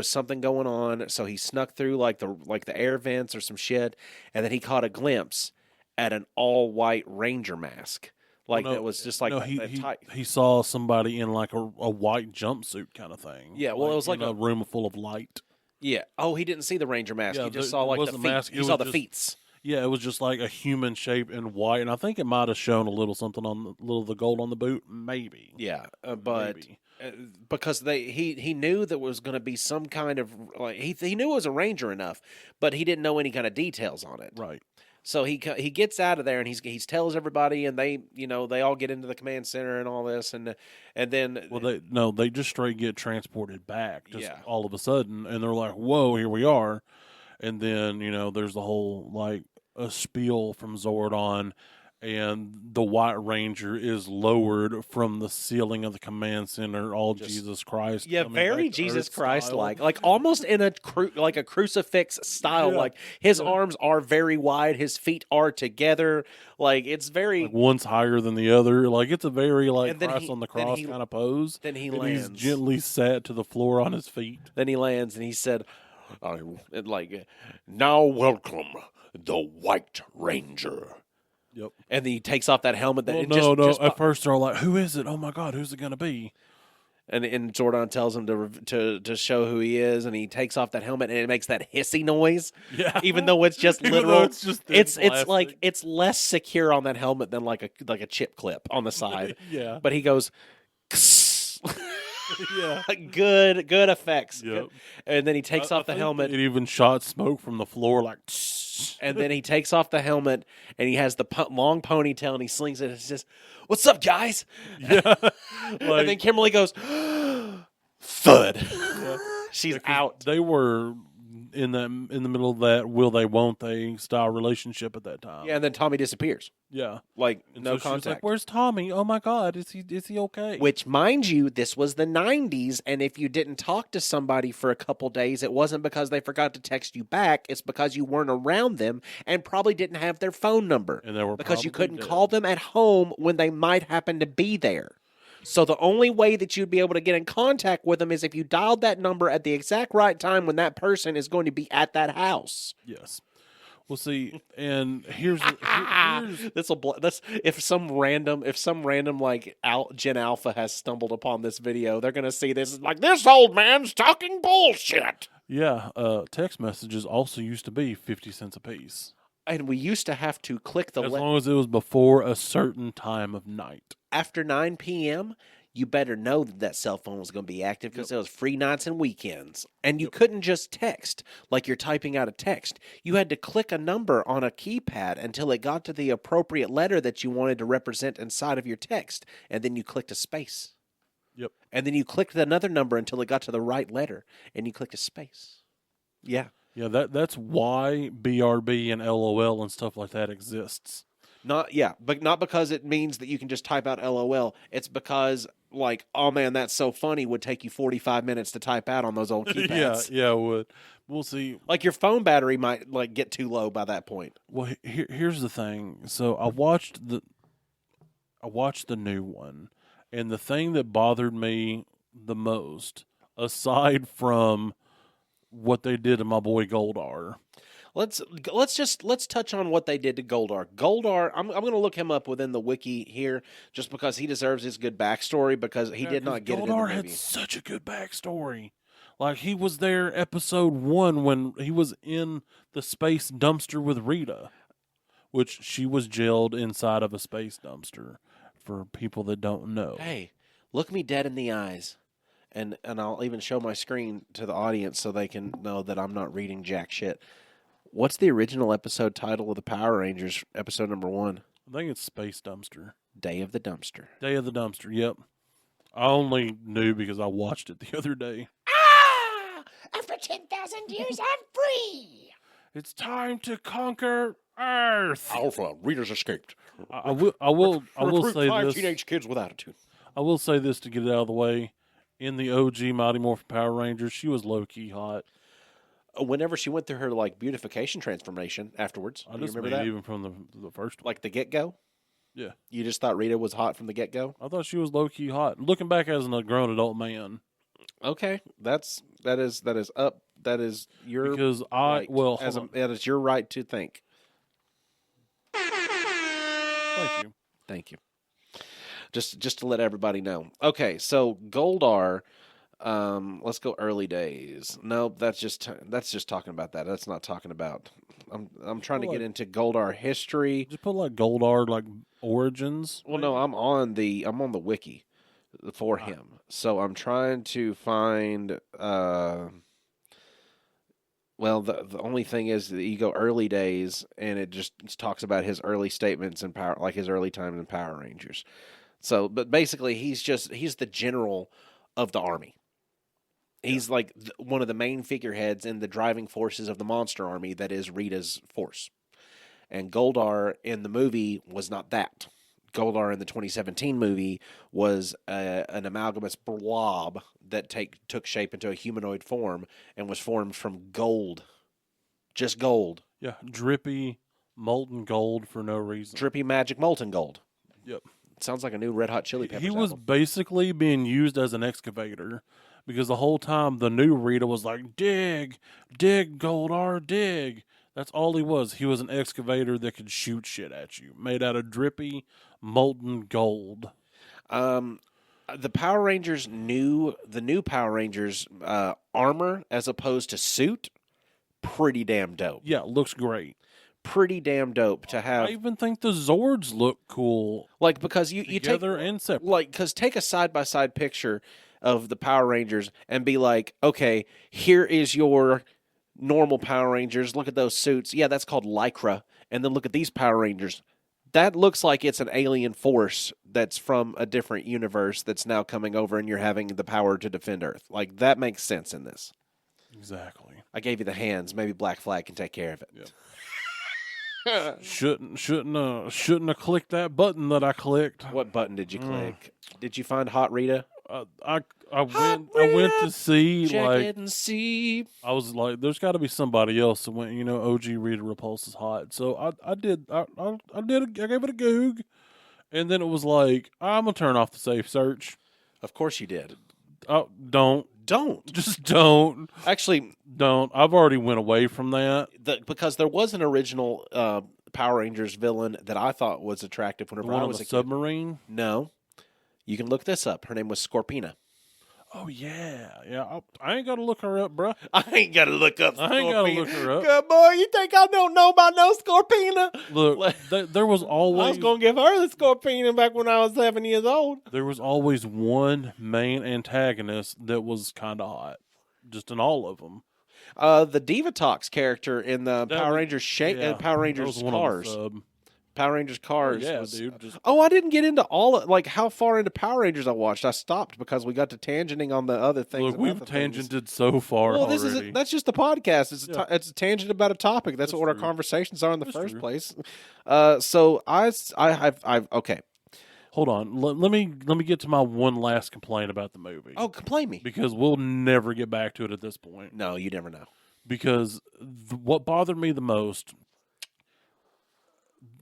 Speaker 1: something going on. So he snuck through like the air vents or some shit, and then he caught a glimpse at an all white Ranger mask. That was just like
Speaker 2: he saw somebody in like a white jumpsuit kind of thing.
Speaker 1: Yeah, well, it was like
Speaker 2: a room full of light.
Speaker 1: Yeah. Oh, he didn't see the Ranger mask. He just saw like the feet.
Speaker 2: Mask.
Speaker 1: He saw the feet.
Speaker 2: Yeah, it was just like a human shape in white, and I think it might have shown a little something on the gold on the boot, maybe.
Speaker 1: Yeah, but because he knew there was going to be some kind of like he knew it was a Ranger enough, but he didn't know any kind of details on it.
Speaker 2: Right.
Speaker 1: So he gets out of there and he tells everybody, and they all get into the command center and all this, and then
Speaker 2: they just straight get transported back all of a sudden, and they're like, whoa, here we are, and then there's the whole like a spiel from Zordon, and the White Ranger is lowered from the ceiling of the command center. Jesus Christ!
Speaker 1: Yeah, very Jesus Christ like almost in a crucifix style. Yeah. Like his arms are very wide, his feet are together. Like it's very
Speaker 2: one's higher than the other. Like it's a very Christ on the cross kind of pose.
Speaker 1: Then he lands.
Speaker 2: He's gently sat to the floor on his feet.
Speaker 1: Then he lands and he said, "Now welcome the White Ranger."
Speaker 2: Yep.
Speaker 1: And then he takes off that helmet.
Speaker 2: At first they're like, "Who is it? Oh my God, who's it going to be?"
Speaker 1: And Zordon tells him to show who he is, and he takes off that helmet, and it makes that hissy noise.
Speaker 2: Yeah.
Speaker 1: Even though it's just literal,
Speaker 2: it's
Speaker 1: less secure on that helmet than like a chip clip on the side.
Speaker 2: Yeah.
Speaker 1: But he goes,
Speaker 2: yeah.
Speaker 1: Good effects.
Speaker 2: Yep.
Speaker 1: Good. And then he takes off the helmet.
Speaker 2: It even shot smoke from the floor like.
Speaker 1: And then he takes off the helmet, and he has the long ponytail, and he slings it, and he says, "What's up, guys?"
Speaker 2: Yeah.
Speaker 1: And then Kimberly goes, thud.
Speaker 2: Yeah.
Speaker 1: She's out.
Speaker 2: They were in the middle of that will they won't they style relationship at that time.
Speaker 1: Yeah, and then Tommy disappears.
Speaker 2: Yeah.
Speaker 1: No contact.
Speaker 2: Like, where's Tommy? Oh my God, is he okay?
Speaker 1: Which, mind you, this was the 90s, and if you didn't talk to somebody for a couple days, it wasn't because they forgot to text you back. It's because you weren't around them and probably didn't have their phone number.
Speaker 2: And they were
Speaker 1: because you couldn't call them at home when they might happen to be there. So the only way that you'd be able to get in contact with them is if you dialed that number at the exact right time when that person is going to be at that house.
Speaker 2: Yes. Well, see, and here's
Speaker 1: if some random like Gen Alpha has stumbled upon this video, they're gonna see this like this old man's talking bullshit.
Speaker 2: Yeah, text messages also used to be 50 cents a piece,
Speaker 1: and we used to have to click the
Speaker 2: as long as it was before a certain time of night.
Speaker 1: After 9 p.m., you better know that cell phone was going to be active because it was free nights and weekends. And you couldn't just text like you're typing out a text. You had to click a number on a keypad until it got to the appropriate letter that you wanted to represent inside of your text. And then you clicked a space.
Speaker 2: Yep.
Speaker 1: And then you clicked another number until it got to the right letter. And you clicked a space. Yeah.
Speaker 2: Yeah, that's why BRB and LOL and stuff like that exists.
Speaker 1: But not because it means that you can just type out LOL. It's because, like, oh man, that's so funny would take you 45 minutes to type out on those old keypads.
Speaker 2: Yeah, it would. We'll see.
Speaker 1: Like your phone battery might get too low by that point.
Speaker 2: Well, here's the thing. So I watched the new one, and the thing that bothered me the most, aside from what they did to my boy Goldar.
Speaker 1: Let's touch on what they did to Goldar. Goldar, I'm going to look him up within the wiki here, just because he deserves his good backstory, because he did not get
Speaker 2: Goldar
Speaker 1: it in the movie.
Speaker 2: Had such a good backstory. Like, he was there episode 1 when he was in the space dumpster with Rita, which she was jailed inside of a space dumpster. For people that don't know,
Speaker 1: hey, look me dead in the eyes, and I'll even show my screen to the audience so they can know that I'm not reading jack shit. What's the original episode title of the Power Rangers, episode number 1?
Speaker 2: I think it's Space Dumpster.
Speaker 1: Day of the Dumpster.
Speaker 2: Day of the Dumpster, yep. I only knew because I watched it the other day.
Speaker 1: After 10,000 years, I'm free!
Speaker 2: It's time to conquer Earth.
Speaker 1: Alpha, Rita's escaped.
Speaker 2: I will
Speaker 1: Recruit
Speaker 2: say
Speaker 1: 5
Speaker 2: this.
Speaker 1: teenage kids with attitude.
Speaker 2: I will say this to get it out of the way. In the OG Mighty Morphin Power Rangers, she was low key hot.
Speaker 1: Whenever she went through her like beautification transformation afterwards,
Speaker 2: I
Speaker 1: do you
Speaker 2: just
Speaker 1: remember
Speaker 2: mean
Speaker 1: that?
Speaker 2: even from the first one.
Speaker 1: Like the get go.
Speaker 2: Yeah,
Speaker 1: You just thought Rita was hot from the get go.
Speaker 2: I thought she was low key hot. Looking back as a grown adult man,
Speaker 1: Okay, that is your
Speaker 2: because
Speaker 1: right
Speaker 2: hold on.
Speaker 1: that is your right to think.
Speaker 2: Thank you.
Speaker 1: Thank you. Just to let everybody know. Okay, so Goldar. Let's go early days. No, that's just talking about that. That's not talking about. I'm trying to get into Goldar history.
Speaker 2: Just put like Goldar like origins.
Speaker 1: Well, no, I'm on the wiki for him. So I'm trying to find. Well, the only thing is that you go early days, and it just talks about his early statements and power, like his early time in Power Rangers. So, but basically, he's the general of the army. He's like one of the main figureheads in the driving forces of the monster army that is Rita's force. And Goldar in the movie was not that. Goldar in the 2017 movie was an amalgamous blob that took shape into a humanoid form and was formed from gold. Just gold.
Speaker 2: Yeah, drippy, molten gold for no reason.
Speaker 1: Drippy magic molten gold.
Speaker 2: Yep.
Speaker 1: Sounds like a new Red Hot Chili Peppers
Speaker 2: He was
Speaker 1: album.
Speaker 2: basically being used as an excavator because the whole time the new Rita was like, dig, Goldar, dig. That's all he was. He was an excavator that could shoot shit at you, made out of drippy, molten gold.
Speaker 1: The Power Rangers the new Power Rangers armor as opposed to suit, pretty damn dope.
Speaker 2: Yeah, looks great.
Speaker 1: Pretty damn dope to have.
Speaker 2: I even think the Zords look cool.
Speaker 1: Like, because you take
Speaker 2: Together and separate.
Speaker 1: like, because take a side by side picture of the Power Rangers and be like, okay, here is your normal Power Rangers. Look at those suits. Yeah, that's called Lycra. And then look at these Power Rangers. That looks like it's an alien force that's from a different universe that's now coming over, and you're having the power to defend Earth. Like, that makes sense in this.
Speaker 2: Exactly.
Speaker 1: I gave you the hands. Maybe Black Flag can take care of it.
Speaker 2: Yep. Shouldn't have clicked that button that I clicked.
Speaker 1: What button did you click? Did you find Hot Rita?
Speaker 2: I went to see.
Speaker 1: Check
Speaker 2: like
Speaker 1: it and see.
Speaker 2: I was like, there's got to be somebody else that went. OG Rita Repulse is hot. So I gave it a goog, and then it was like, I'm gonna turn off the safe search.
Speaker 1: Of course you did.
Speaker 2: Don't just don't.
Speaker 1: Actually,
Speaker 2: don't. I've already went away from that.
Speaker 1: Because there was an original Power Rangers villain that I thought was attractive whenever I was a kid.
Speaker 2: Submarine.
Speaker 1: No, you can look this up. Her name was Scorpina.
Speaker 2: Oh yeah. I ain't gotta look her up, bro.
Speaker 1: I ain't gotta look up.
Speaker 2: I ain't gotta look her up.
Speaker 1: Good boy, you think I don't know about no Scorpina?
Speaker 2: Look, there was always.
Speaker 1: I was gonna give her the Scorpina back when I was 7 years old.
Speaker 2: There was always one main antagonist that was kind of hot, just in all of them.
Speaker 1: The Divatox character in the Power Rangers Power Rangers Cars. Power Rangers Cars.
Speaker 2: Oh, yeah, dude.
Speaker 1: I didn't get into how far into Power Rangers I watched. I stopped because we got to tangenting on the other things.
Speaker 2: Look, we've tangented so far already.
Speaker 1: That's just the podcast. It's a tangent about a topic. That's what our conversations are in the first place. So I've okay.
Speaker 2: Hold on. Let me get to my one last complaint about the movie.
Speaker 1: Oh, complain me.
Speaker 2: Because we'll never get back to it at this point.
Speaker 1: No, you never know.
Speaker 2: Because what bothered me the most,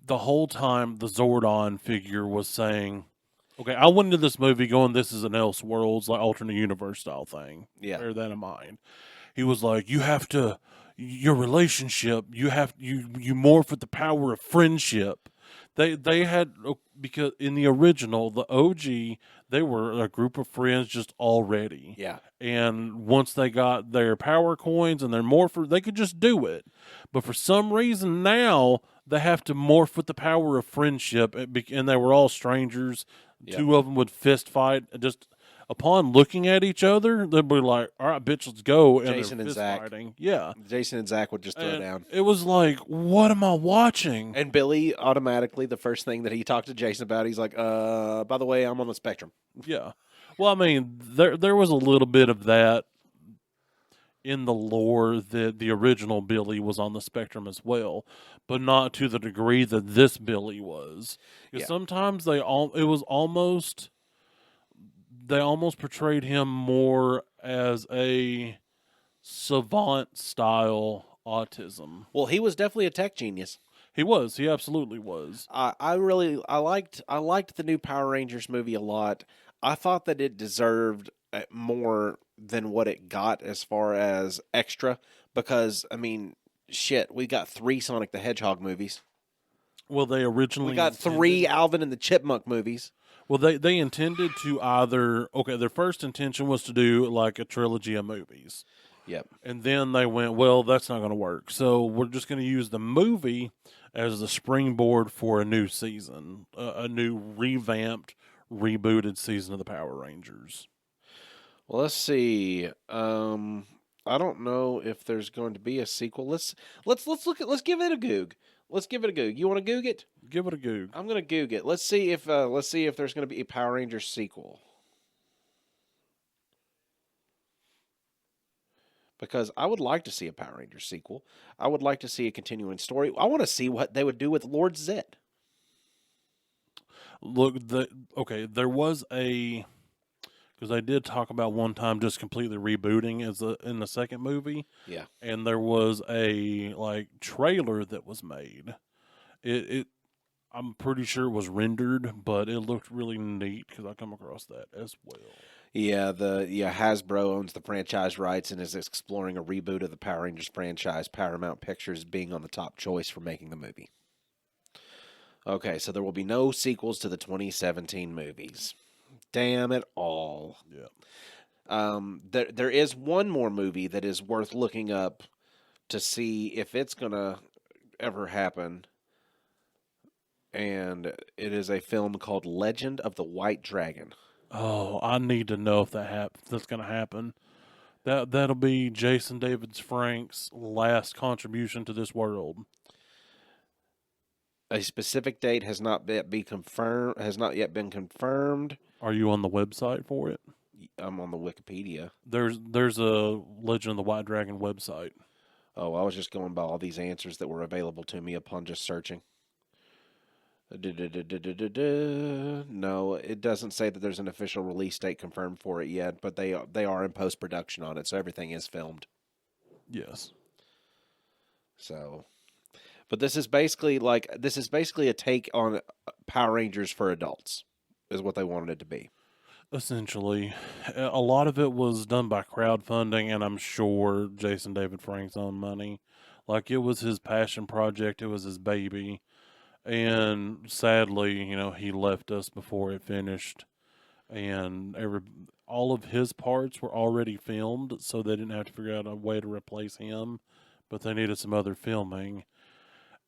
Speaker 2: the whole time the Zordon figure was saying, okay, I went into this movie going, this is an Elseworlds, like alternate universe style thing.
Speaker 1: Yeah.
Speaker 2: Bear that in mind. He was like, your relationship, you morph with the power of friendship. They had, because in the original, the OG, they were a group of friends just already.
Speaker 1: Yeah.
Speaker 2: And once they got their power coins and their morpher, they could just do it. But for some reason now, they have to morph with the power of friendship. And they were all strangers. Yep. Two of them would fist fight. Just upon looking at each other, they'd be like, all right, bitch, let's go. And
Speaker 1: Jason and Zach.
Speaker 2: Fighting. Yeah.
Speaker 1: Jason and Zach would just throw down.
Speaker 2: It was like, what am I watching?
Speaker 1: And Billy automatically, the first thing that he talked to Jason about, he's like, by the way, I'm on the spectrum.
Speaker 2: Yeah. Well, I mean, there was a little bit of that in the lore that the original Billy was on the spectrum as well, but not to the degree that this Billy was. Because
Speaker 1: Yeah.
Speaker 2: sometimes they almost portrayed him more as a savant style autism.
Speaker 1: Well, he was definitely a tech genius.
Speaker 2: He absolutely was.
Speaker 1: I liked the new Power Rangers movie a lot. I thought that it deserved more than what it got as far as extra because I mean, shit, we got 3 Sonic the Hedgehog movies.
Speaker 2: Well, they originally
Speaker 1: We got 3 Alvin and the Chipmunk movies.
Speaker 2: Well, they intended to their first intention was to do like a trilogy of movies.
Speaker 1: Yep.
Speaker 2: And then they went, well, that's not going to work. So we're just going to use the movie as the springboard for a new season, a new revamped, rebooted season of the Power Rangers.
Speaker 1: Well, let's see. I don't know if there's going to be a sequel. Let's give it a goog. Let's give it a goog. You want to goog it?
Speaker 2: Give it a goog.
Speaker 1: I'm gonna goog it. Let's see if there's going to be a Power Rangers sequel. Because I would like to see a Power Rangers sequel. I would like to see a continuing story. I want to see what they would do with Lord Zed.
Speaker 2: Look, there was because I did talk about one time just completely rebooting in the second movie.
Speaker 1: Yeah.
Speaker 2: And there was a trailer that was made. I'm pretty sure it was rendered, but it looked really neat because I come across that as well.
Speaker 1: Yeah, Hasbro owns the franchise rights and is exploring a reboot of the Power Rangers franchise, Paramount Pictures being on the top choice for making the movie. Okay, so there will be no sequels to the 2017 movies. Damn it all.
Speaker 2: Yeah.
Speaker 1: There is one more movie that is worth looking up to see if it's going to ever happen. And it is a film called Legend of the White Dragon.
Speaker 2: Oh, I need to know if that's going to happen. That'll be Jason David Frank's last contribution to this world.
Speaker 1: A specific date has not yet been confirmed.
Speaker 2: Are you on the website for it?
Speaker 1: I'm on the Wikipedia.
Speaker 2: There's a Legend of the White Dragon website.
Speaker 1: Oh, I was just going by all these answers that were available to me upon just searching. No, it doesn't say that there's an official release date confirmed for it yet, but they are in post-production on it, so everything is filmed.
Speaker 2: Yes.
Speaker 1: So, but this is basically a take on Power Rangers for adults, is what they wanted it to be.
Speaker 2: Essentially, a lot of it was done by crowdfunding, and I'm sure Jason David Frank's own money. Like, it was his passion project. It was his baby. And sadly, he left us before it finished. And all of his parts were already filmed, so they didn't have to figure out a way to replace him. But they needed some other filming.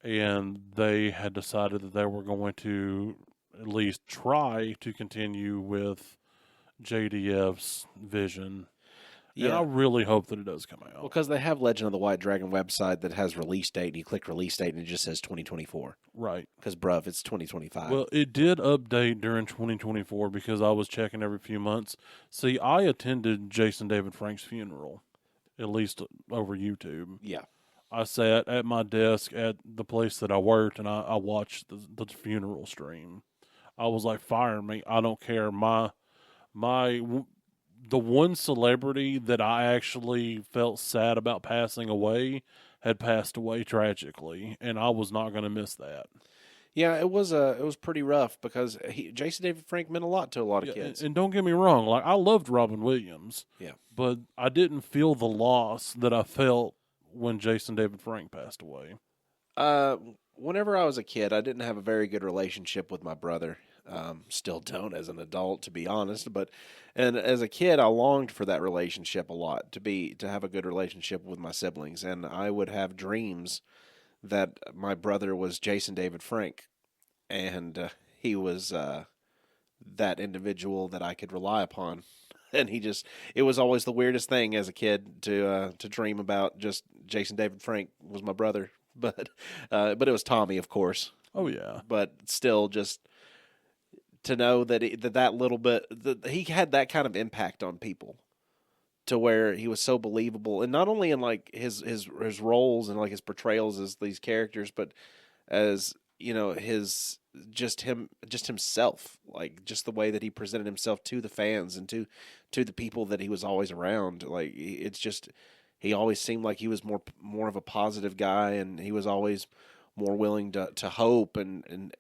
Speaker 2: And they had decided that they were going to at least try to continue with JDF's vision. Yeah. And I really hope that it does come out.
Speaker 1: Well, because they have Legend of the White Dragon website that has release date, and you click release date, and it just says 2024.
Speaker 2: Right.
Speaker 1: Because, bruv, it's 2025.
Speaker 2: Well, it did update during 2024 because I was checking every few months. See, I attended Jason David Frank's funeral, at least over YouTube.
Speaker 1: Yeah.
Speaker 2: I sat at my desk at the place that I worked, and I watched the funeral stream. I was like, fire me. I don't care. The one celebrity that I actually felt sad about passing away had passed away tragically, and I was not going to miss that.
Speaker 1: Yeah, it was pretty rough because Jason David Frank meant a lot to a lot of kids.
Speaker 2: And don't get me wrong, I loved Robin Williams.
Speaker 1: Yeah.
Speaker 2: But I didn't feel the loss that I felt when Jason David Frank passed away.
Speaker 1: Whenever I was a kid, I didn't have a very good relationship with my brother. Still don't as an adult, to be honest. And as a kid, I longed for that relationship a lot, to have a good relationship with my siblings. And I would have dreams that my brother was Jason David Frank, and he was that individual that I could rely upon. And it was always the weirdest thing as a kid to dream about. Just Jason David Frank was my brother, but it was Tommy, of course.
Speaker 2: Oh yeah.
Speaker 1: But still, just to know that that little bit, that he had that kind of impact on people, to where he was so believable, and not only in like his roles and like his portrayals as these characters, but as his just himself, like just the way that he presented himself to the fans and to the people that he was always around. Like it's just he always seemed like he was more of a positive guy, and he was always more willing to hope, and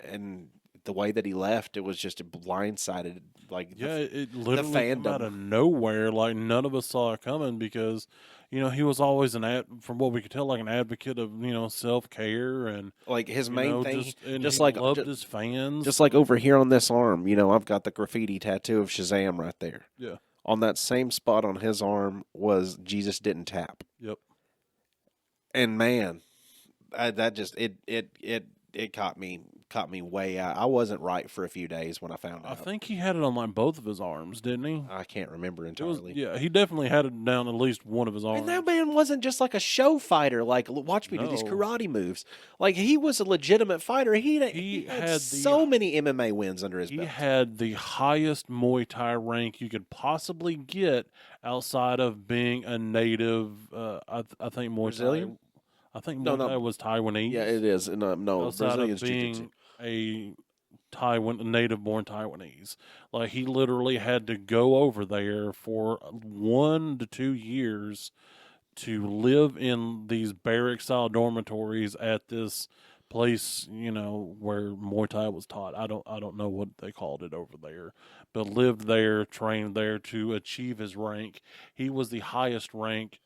Speaker 1: the way that he left, it was just blindsided. Like
Speaker 2: it
Speaker 1: the
Speaker 2: literally came out
Speaker 1: fandom.
Speaker 2: of nowhere. Like none of us saw it coming because, he was always from what we could tell, like an advocate of self care and
Speaker 1: Like his main thing,
Speaker 2: he loved his fans.
Speaker 1: just like over here on this arm, I've got the graffiti tattoo of Shazam right there.
Speaker 2: Yeah.
Speaker 1: On that same spot on his arm was Jesus didn't tap.
Speaker 2: Yep.
Speaker 1: And man, that just it caught me way out. I wasn't right for a few days when I found out.
Speaker 2: I think he had it on like both of his arms, didn't he?
Speaker 1: I can't remember entirely.
Speaker 2: He definitely had it down at least one of his arms.
Speaker 1: And that man wasn't just like a show fighter. Like, watch me do these karate moves. Like, he was a legitimate fighter. He had so many MMA wins under his belt.
Speaker 2: He had the highest Muay Thai rank you could possibly get outside of being a native. I think Muay
Speaker 1: Brazilian?
Speaker 2: Thai. I think Muay Thai was Taiwanese.
Speaker 1: Yeah, it is. No,
Speaker 2: outside
Speaker 1: Brazilian's
Speaker 2: of being
Speaker 1: jiu-jitsu.
Speaker 2: a native-born Taiwanese. Like, he literally had to go over there for 1 to 2 years to live in these barrack-style dormitories at this place, where Muay Thai was taught. I don't know what they called it over there, but lived there, trained there to achieve his rank. He was the highest rank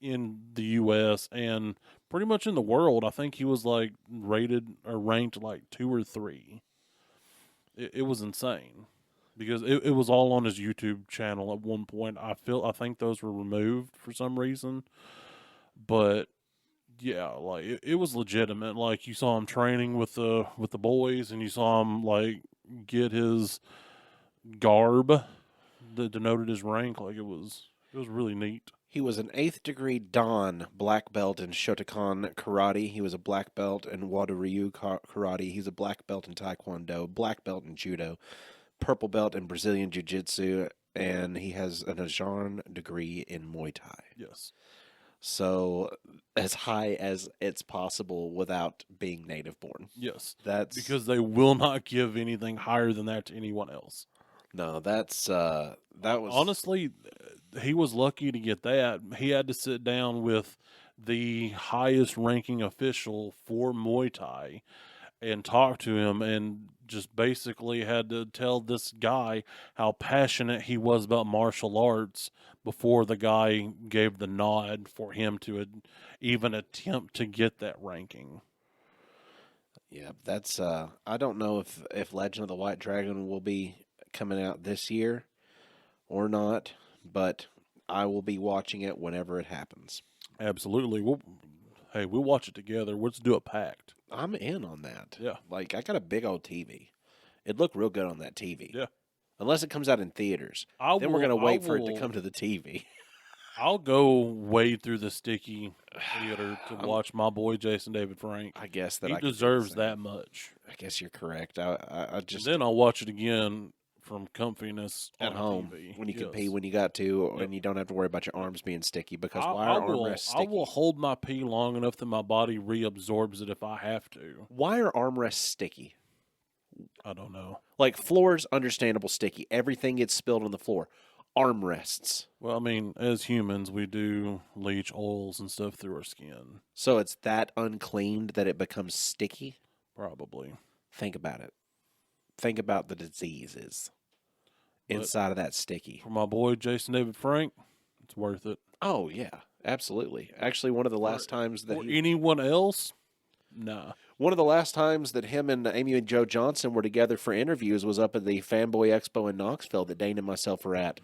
Speaker 2: in the U.S. and pretty much in the world. I think he was like rated or ranked like 2 or 3. It was insane because it was all on his YouTube channel at one point. I think those were removed for some reason, but yeah, like it was legitimate. Like you saw him training with the boys, and you saw him like get his garb that denoted his rank. Like it was really neat.
Speaker 1: He was an 8th degree Dan black belt in Shotokan karate. He was a black belt in Wado-ryu karate. He's a black belt in Taekwondo, black belt in judo, purple belt in Brazilian jiu-jitsu, and he has an Ajahn degree in Muay Thai.
Speaker 2: Yes.
Speaker 1: So as high as it's possible without being native born.
Speaker 2: Yes.
Speaker 1: That's
Speaker 2: because they will not give anything higher than that to anyone else.
Speaker 1: No, that was
Speaker 2: honestly, he was lucky to get that. He had to sit down with the highest ranking official for Muay Thai and talk to him, and just basically had to tell this guy how passionate he was about martial arts before the guy gave the nod for him to even attempt to get that ranking.
Speaker 1: Yeah, that's I don't know if Legend of the White Dragon will be coming out this year or not, but I will be watching it whenever it happens.
Speaker 2: Absolutely. We'll watch it together. Let's do it packed.
Speaker 1: I'm in on that.
Speaker 2: Yeah.
Speaker 1: Like, I got a big old TV. It'd look real good on that TV.
Speaker 2: Yeah.
Speaker 1: Unless it comes out in theaters. Then we're going to wait for it to come to the TV.
Speaker 2: I'll go wade through the sticky theater to watch my boy Jason David Frank.
Speaker 1: I guess that
Speaker 2: he deserves that much.
Speaker 1: I guess you're correct. I just
Speaker 2: then I'll watch it again from comfiness
Speaker 1: at home
Speaker 2: TV.
Speaker 1: when you can pee when you got to, and you don't have to worry about your arms being sticky because why are armrests sticky?
Speaker 2: I will hold my pee long enough that my body reabsorbs it if I have to.
Speaker 1: Why are armrests sticky?
Speaker 2: I don't know.
Speaker 1: Like, floors, understandable sticky. Everything gets spilled on the floor. Armrests.
Speaker 2: Well, I mean, as humans, we do leach oils and stuff through our skin.
Speaker 1: So it's that uncleaned that it becomes sticky?
Speaker 2: Probably.
Speaker 1: Think about it. Think about the diseases inside of that sticky.
Speaker 2: For my boy Jason David Frank, it's worth it.
Speaker 1: Oh, yeah. Absolutely. Actually, one of the last times that
Speaker 2: anyone else, nah.
Speaker 1: One of the last times that him and Amy and Joe Johnson were together for interviews was up at the Fanboy Expo in Knoxville that Dane and myself were at.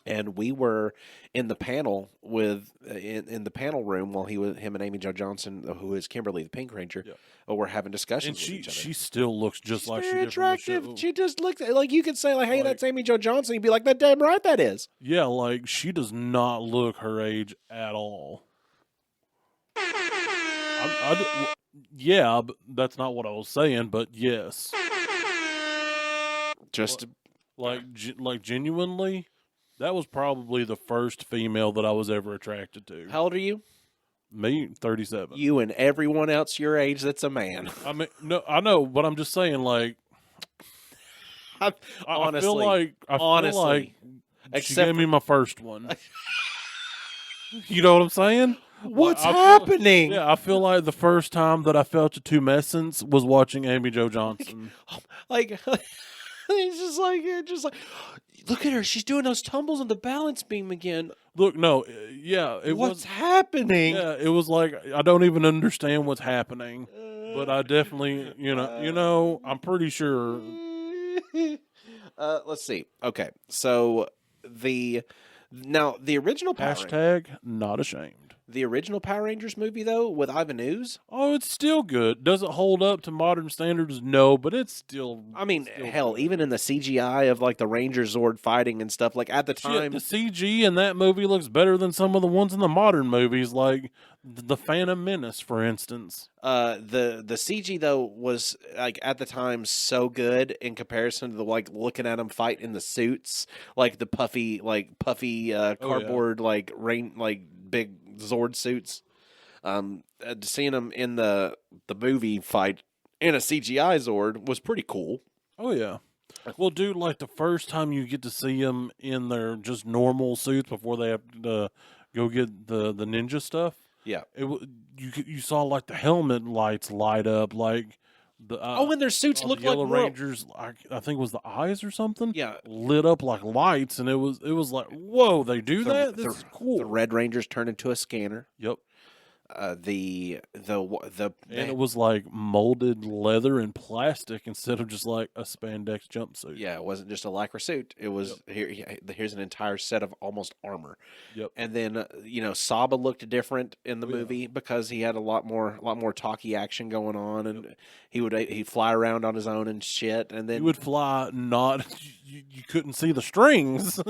Speaker 1: And we were in the panel in the panel room while him and Amy Jo Johnson, who is Kimberly the Pink Ranger, were having discussions with each other.
Speaker 2: She still looks just like she did
Speaker 1: attractive.
Speaker 2: From the show.
Speaker 1: She just looks like you could say like, "Hey, that's Amy Jo Johnson." You'd be like, "That damn right that is."
Speaker 2: Yeah, like she does not look her age at all. Yeah, but that's not what I was saying. But yes,
Speaker 1: just
Speaker 2: like genuinely. That was probably the first female that I was ever attracted to.
Speaker 1: How old are you?
Speaker 2: Me, 37.
Speaker 1: You and everyone else your age that's a man.
Speaker 2: I mean, no, I know, but I'm just saying, like,
Speaker 1: Honestly,
Speaker 2: I feel like she
Speaker 1: except
Speaker 2: gave me my first one. You know what I'm saying?
Speaker 1: what's
Speaker 2: I feel-
Speaker 1: happening?
Speaker 2: Yeah, I feel like the first time that I felt a tumescence was watching Amy Jo Johnson.
Speaker 1: Like, it's just like, look at her. She's doing those tumbles on the balance beam again.
Speaker 2: Look, no, yeah,
Speaker 1: What's happening?
Speaker 2: Yeah, it was like I don't even understand what's happening, but I definitely, I'm pretty sure.
Speaker 1: Let's see. Okay, so the original
Speaker 2: Hashtag not ashamed.
Speaker 1: the original Power Rangers movie though with Ivan Ooze.
Speaker 2: Oh, it's still good. Does it hold up to modern standards? No, but it's still.
Speaker 1: I mean,
Speaker 2: still
Speaker 1: hell,
Speaker 2: good.
Speaker 1: even in the CGI of like the Ranger Zord fighting and stuff, like at the time,
Speaker 2: Shit, the CG in that movie looks better than some of the ones in the modern movies, like the Phantom Menace, for instance.
Speaker 1: the CG though was like at the time so good in comparison to the like looking at them fight in the suits, like the puffy cardboard like rain like big Zord suits. Seeing them in the movie fight in a CGI Zord was pretty cool.
Speaker 2: Oh yeah. Well, dude, like the first time you get to see them in their just normal suits before they have to go get the ninja stuff.
Speaker 1: Yeah.
Speaker 2: You saw like the helmet lights light up, like the
Speaker 1: And their suits looked
Speaker 2: Yellow
Speaker 1: like
Speaker 2: Rangers. I think it was the eyes or something.
Speaker 1: Yeah.
Speaker 2: Lit up like lights, and it was like, whoa, they do that. That's cool.
Speaker 1: The Red Rangers turned into a scanner.
Speaker 2: Yep.
Speaker 1: And
Speaker 2: it was like molded leather and plastic instead of just like a spandex jumpsuit.
Speaker 1: Yeah, it wasn't just a lycra suit. It was here's an entire set of almost armor.
Speaker 2: Yep.
Speaker 1: And then Saba looked different in the movie because he had a lot more talky action going on, and he'd fly around on his own and shit. And then
Speaker 2: he would fly, not you couldn't see the strings,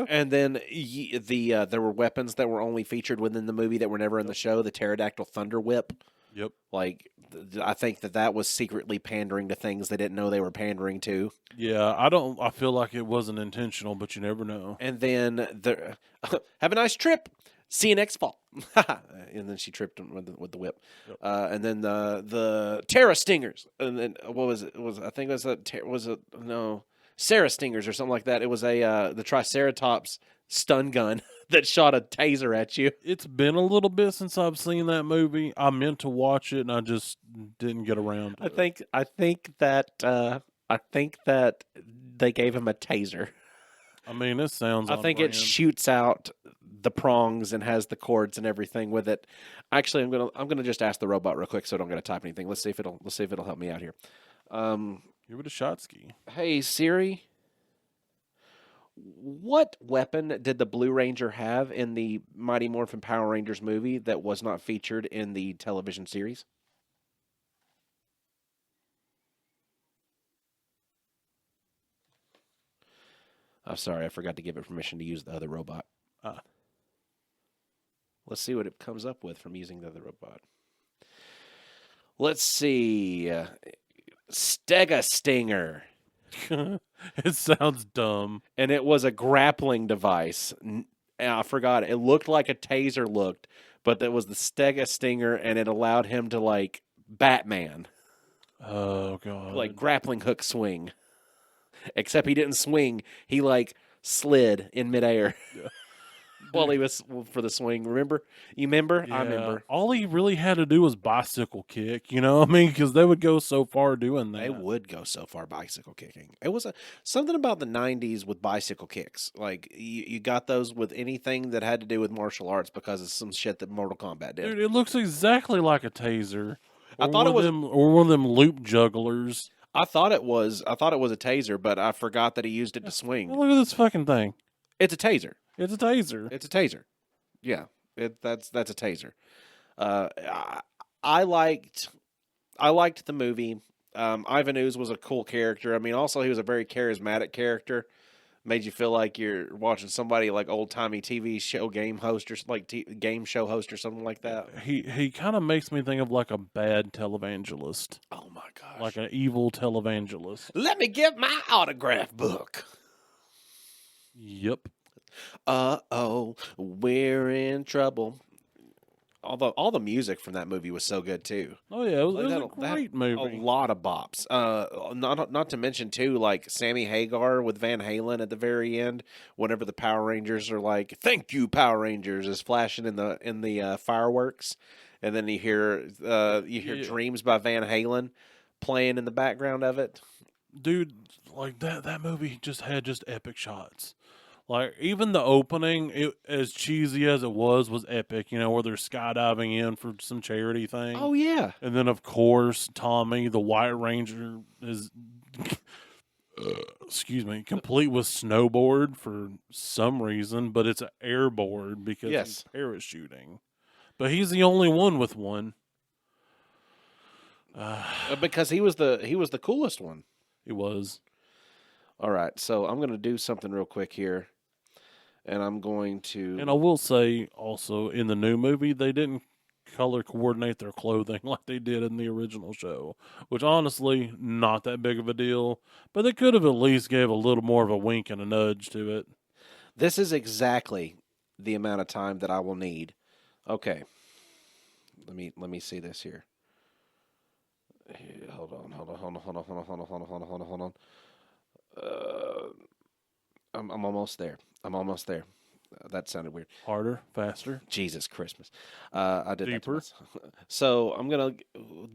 Speaker 1: And then there were weapons that were only featured within the movie that were never in the show. The pterodactyl thunder whip.
Speaker 2: Yep.
Speaker 1: Like, I think that was secretly pandering to things they didn't know they were pandering to.
Speaker 2: Yeah, I feel like it wasn't intentional, but you never know.
Speaker 1: And then have a nice trip. See you next fall. And then she tripped him with the whip.
Speaker 2: Yep.
Speaker 1: And then the Terra Stingers. And then what was it? I think it was Sarah Stingers or something like that. It was the Triceratops stun gun that shot a taser at you.
Speaker 2: It's been a little bit since I've seen that movie. I meant to watch it and I just didn't get around to it.
Speaker 1: I think that they gave him a taser.
Speaker 2: I mean, it sounds.
Speaker 1: I think it shoots out the prongs and has the cords and everything with it. Actually, I'm gonna just ask the robot real quick, so I don't gotta type anything. Let's see if it'll help me out here.
Speaker 2: Give it a shot, Ski.
Speaker 1: Hey Siri, what weapon did the Blue Ranger have in the Mighty Morphin Power Rangers movie that was not featured in the television series? I'm sorry, I forgot to give it permission to use the other robot. Let's see what it comes up with from using the other robot. Let's see. Stega Stinger.
Speaker 2: It sounds dumb.
Speaker 1: And it was a grappling device. I forgot. It looked like a taser looked, but that was the Stega Stinger, and it allowed him to, like, Batman.
Speaker 2: Oh, God.
Speaker 1: Like, grappling hook swing. Except he didn't swing. He, like, slid in midair. Yeah. While he was for the swing. Remember? You remember?
Speaker 2: Yeah.
Speaker 1: I remember.
Speaker 2: All he really had to do was bicycle kick, you know what I mean? Because they would go so far doing that.
Speaker 1: They would go so far bicycle kicking. It was something about the 90s with bicycle kicks. Like, you got those with anything that had to do with martial arts because of some shit that Mortal Kombat did.
Speaker 2: Dude, it looks exactly like a taser.
Speaker 1: I thought it was
Speaker 2: or one of them loop jugglers.
Speaker 1: I thought it was a taser, but I forgot that he used it to swing.
Speaker 2: Look at this fucking thing.
Speaker 1: It's a taser.
Speaker 2: It's a taser.
Speaker 1: It's a taser. Yeah, that's a taser. I liked the movie. Ivan Ooze was a cool character. I mean, also he was a very charismatic character. Made you feel like you're watching somebody like old timey TV show game host or game show host or something like that.
Speaker 2: He kind of makes me think of like a bad televangelist.
Speaker 1: Oh my gosh!
Speaker 2: Like an evil televangelist.
Speaker 1: Let me get my autograph book.
Speaker 2: Yep.
Speaker 1: Uh-oh, we're in trouble. All the music from that movie was so good too.
Speaker 2: Oh yeah, it was a
Speaker 1: That had
Speaker 2: great
Speaker 1: a
Speaker 2: movie.
Speaker 1: lot of bops. Not to mention too, like Sammy Hagar with Van Halen at the very end. Whenever the Power Rangers are like, "Thank you, Power Rangers," is flashing in the fireworks, and then you hear
Speaker 2: Yeah.
Speaker 1: "Dreams" by Van Halen playing in the background of it.
Speaker 2: Dude, like that movie just had just epic shots. Like even the opening, it as cheesy as it was epic. You know, where they're skydiving in for some charity thing.
Speaker 1: Oh yeah,
Speaker 2: And then of course Tommy, the White Ranger, is excuse me, complete with snowboard for some reason, but it's an airboard because
Speaker 1: yes,
Speaker 2: he's parachuting. But he's the only one with one.
Speaker 1: because he was the coolest one.
Speaker 2: It was.
Speaker 1: All right, so I'm gonna do something real quick here, and I'm going to.
Speaker 2: And I will say also in the new movie they didn't color coordinate their clothing like they did in the original show, which honestly not that big of a deal, but they could have at least gave a little more of a wink and a nudge to it.
Speaker 1: This is exactly the amount of time that I will need. Okay, let me see this here. Hold on. I'm almost there. I'm almost there. That sounded weird.
Speaker 2: Harder, faster,
Speaker 1: Jesus Christmas. I did
Speaker 2: deeper.
Speaker 1: that to myself. So I'm going to,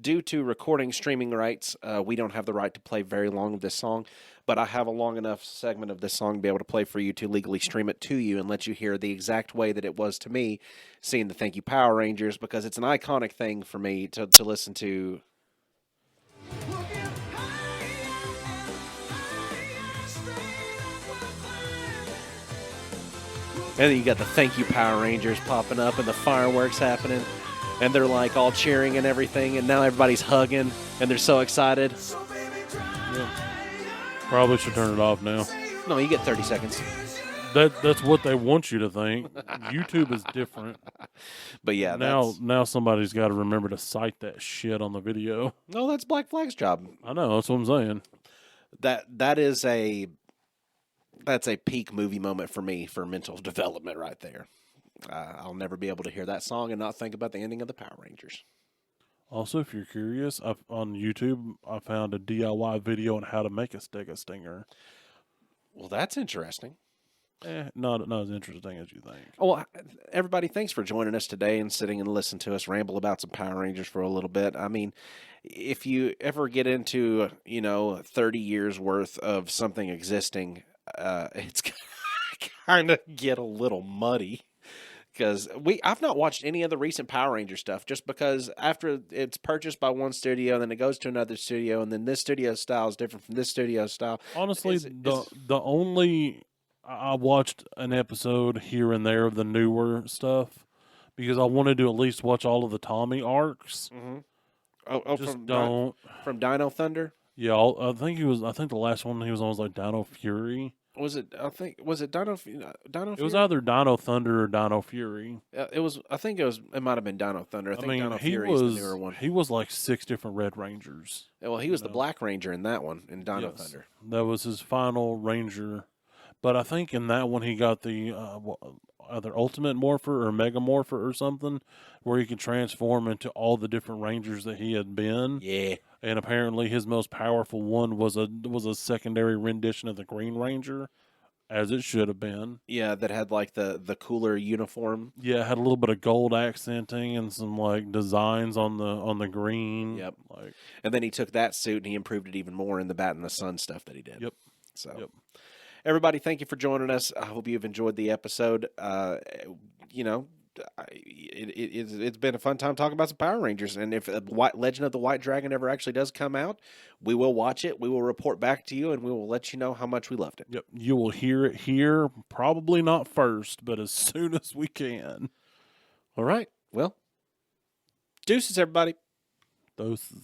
Speaker 1: due to recording streaming rights, we don't have the right to play very long of this song, but I have a long enough segment of this song to be able to play for you to legally stream it to you and let you hear the exact way that it was to me seeing the Thank You Power Rangers, because it's an iconic thing for me to listen to. And then you got the Thank You Power Rangers popping up and the fireworks happening. And they're like all cheering and everything. And now everybody's hugging and they're so excited.
Speaker 2: Yeah. Probably should turn it off now.
Speaker 1: No, you get 30 seconds.
Speaker 2: That's what they want you to think. YouTube is different.
Speaker 1: But yeah,
Speaker 2: now somebody's got to remember to cite that shit on the video.
Speaker 1: No, that's Black Flag's job.
Speaker 2: I know, that's what I'm saying.
Speaker 1: That's a peak movie moment for me for mental development right there. I'll never be able to hear that song and not think about the ending of the Power Rangers.
Speaker 2: Also, if you're curious, on YouTube, I found a DIY video on how to make a Stega Stinger.
Speaker 1: Well, that's interesting.
Speaker 2: Not as interesting as you think.
Speaker 1: Well, everybody, thanks for joining us today and sitting and listening to us ramble about some Power Rangers for a little bit. I mean, if you ever get into, 30 years worth of something existing, it's kind of get a little muddy. Because I've not watched any of the recent Power Ranger stuff, just because after it's purchased by one studio, then it goes to another studio, and then this studio style is different from this studio style.
Speaker 2: Honestly, the only I watched an episode here and there of the newer stuff because I wanted to at least watch all of the Tommy arcs.
Speaker 1: Mm-hmm. Oh,
Speaker 2: just
Speaker 1: from Dino Thunder.
Speaker 2: Yeah, I think the last one he was on was like Dino Fury.
Speaker 1: Was it Dino Fury?
Speaker 2: It was either Dino Thunder or Dino Fury.
Speaker 1: It might have been Dino Thunder. I think Dino Fury is the newer one.
Speaker 2: He was like 6 different Red Rangers.
Speaker 1: Well, he was the Black Ranger in that one, in Dino Thunder.
Speaker 2: That was his final Ranger. But I think in that one he got the either Ultimate Morpher or Mega Morpher or something, where he could transform into all the different Rangers that he had been.
Speaker 1: Yeah.
Speaker 2: And apparently his most powerful one was a secondary rendition of the Green Ranger, as it should have been.
Speaker 1: Yeah, that had like the cooler uniform.
Speaker 2: Yeah, it had a little bit of gold accenting and some like designs on the green.
Speaker 1: Yep. And then he took that suit and he improved it even more in the Bat in the Sun stuff that he did.
Speaker 2: Yep.
Speaker 1: So,
Speaker 2: yep.
Speaker 1: Everybody, thank you for joining us. I hope you've enjoyed the episode. It's been a fun time talking about some Power Rangers. And if Legend of the White Dragon ever actually does come out, we will watch it. We will report back to you, and we will let you know how much we loved it.
Speaker 2: Yep. You will hear it here, probably not first, but as soon as we can.
Speaker 1: All right. Well, deuces, everybody.
Speaker 2: Deuces.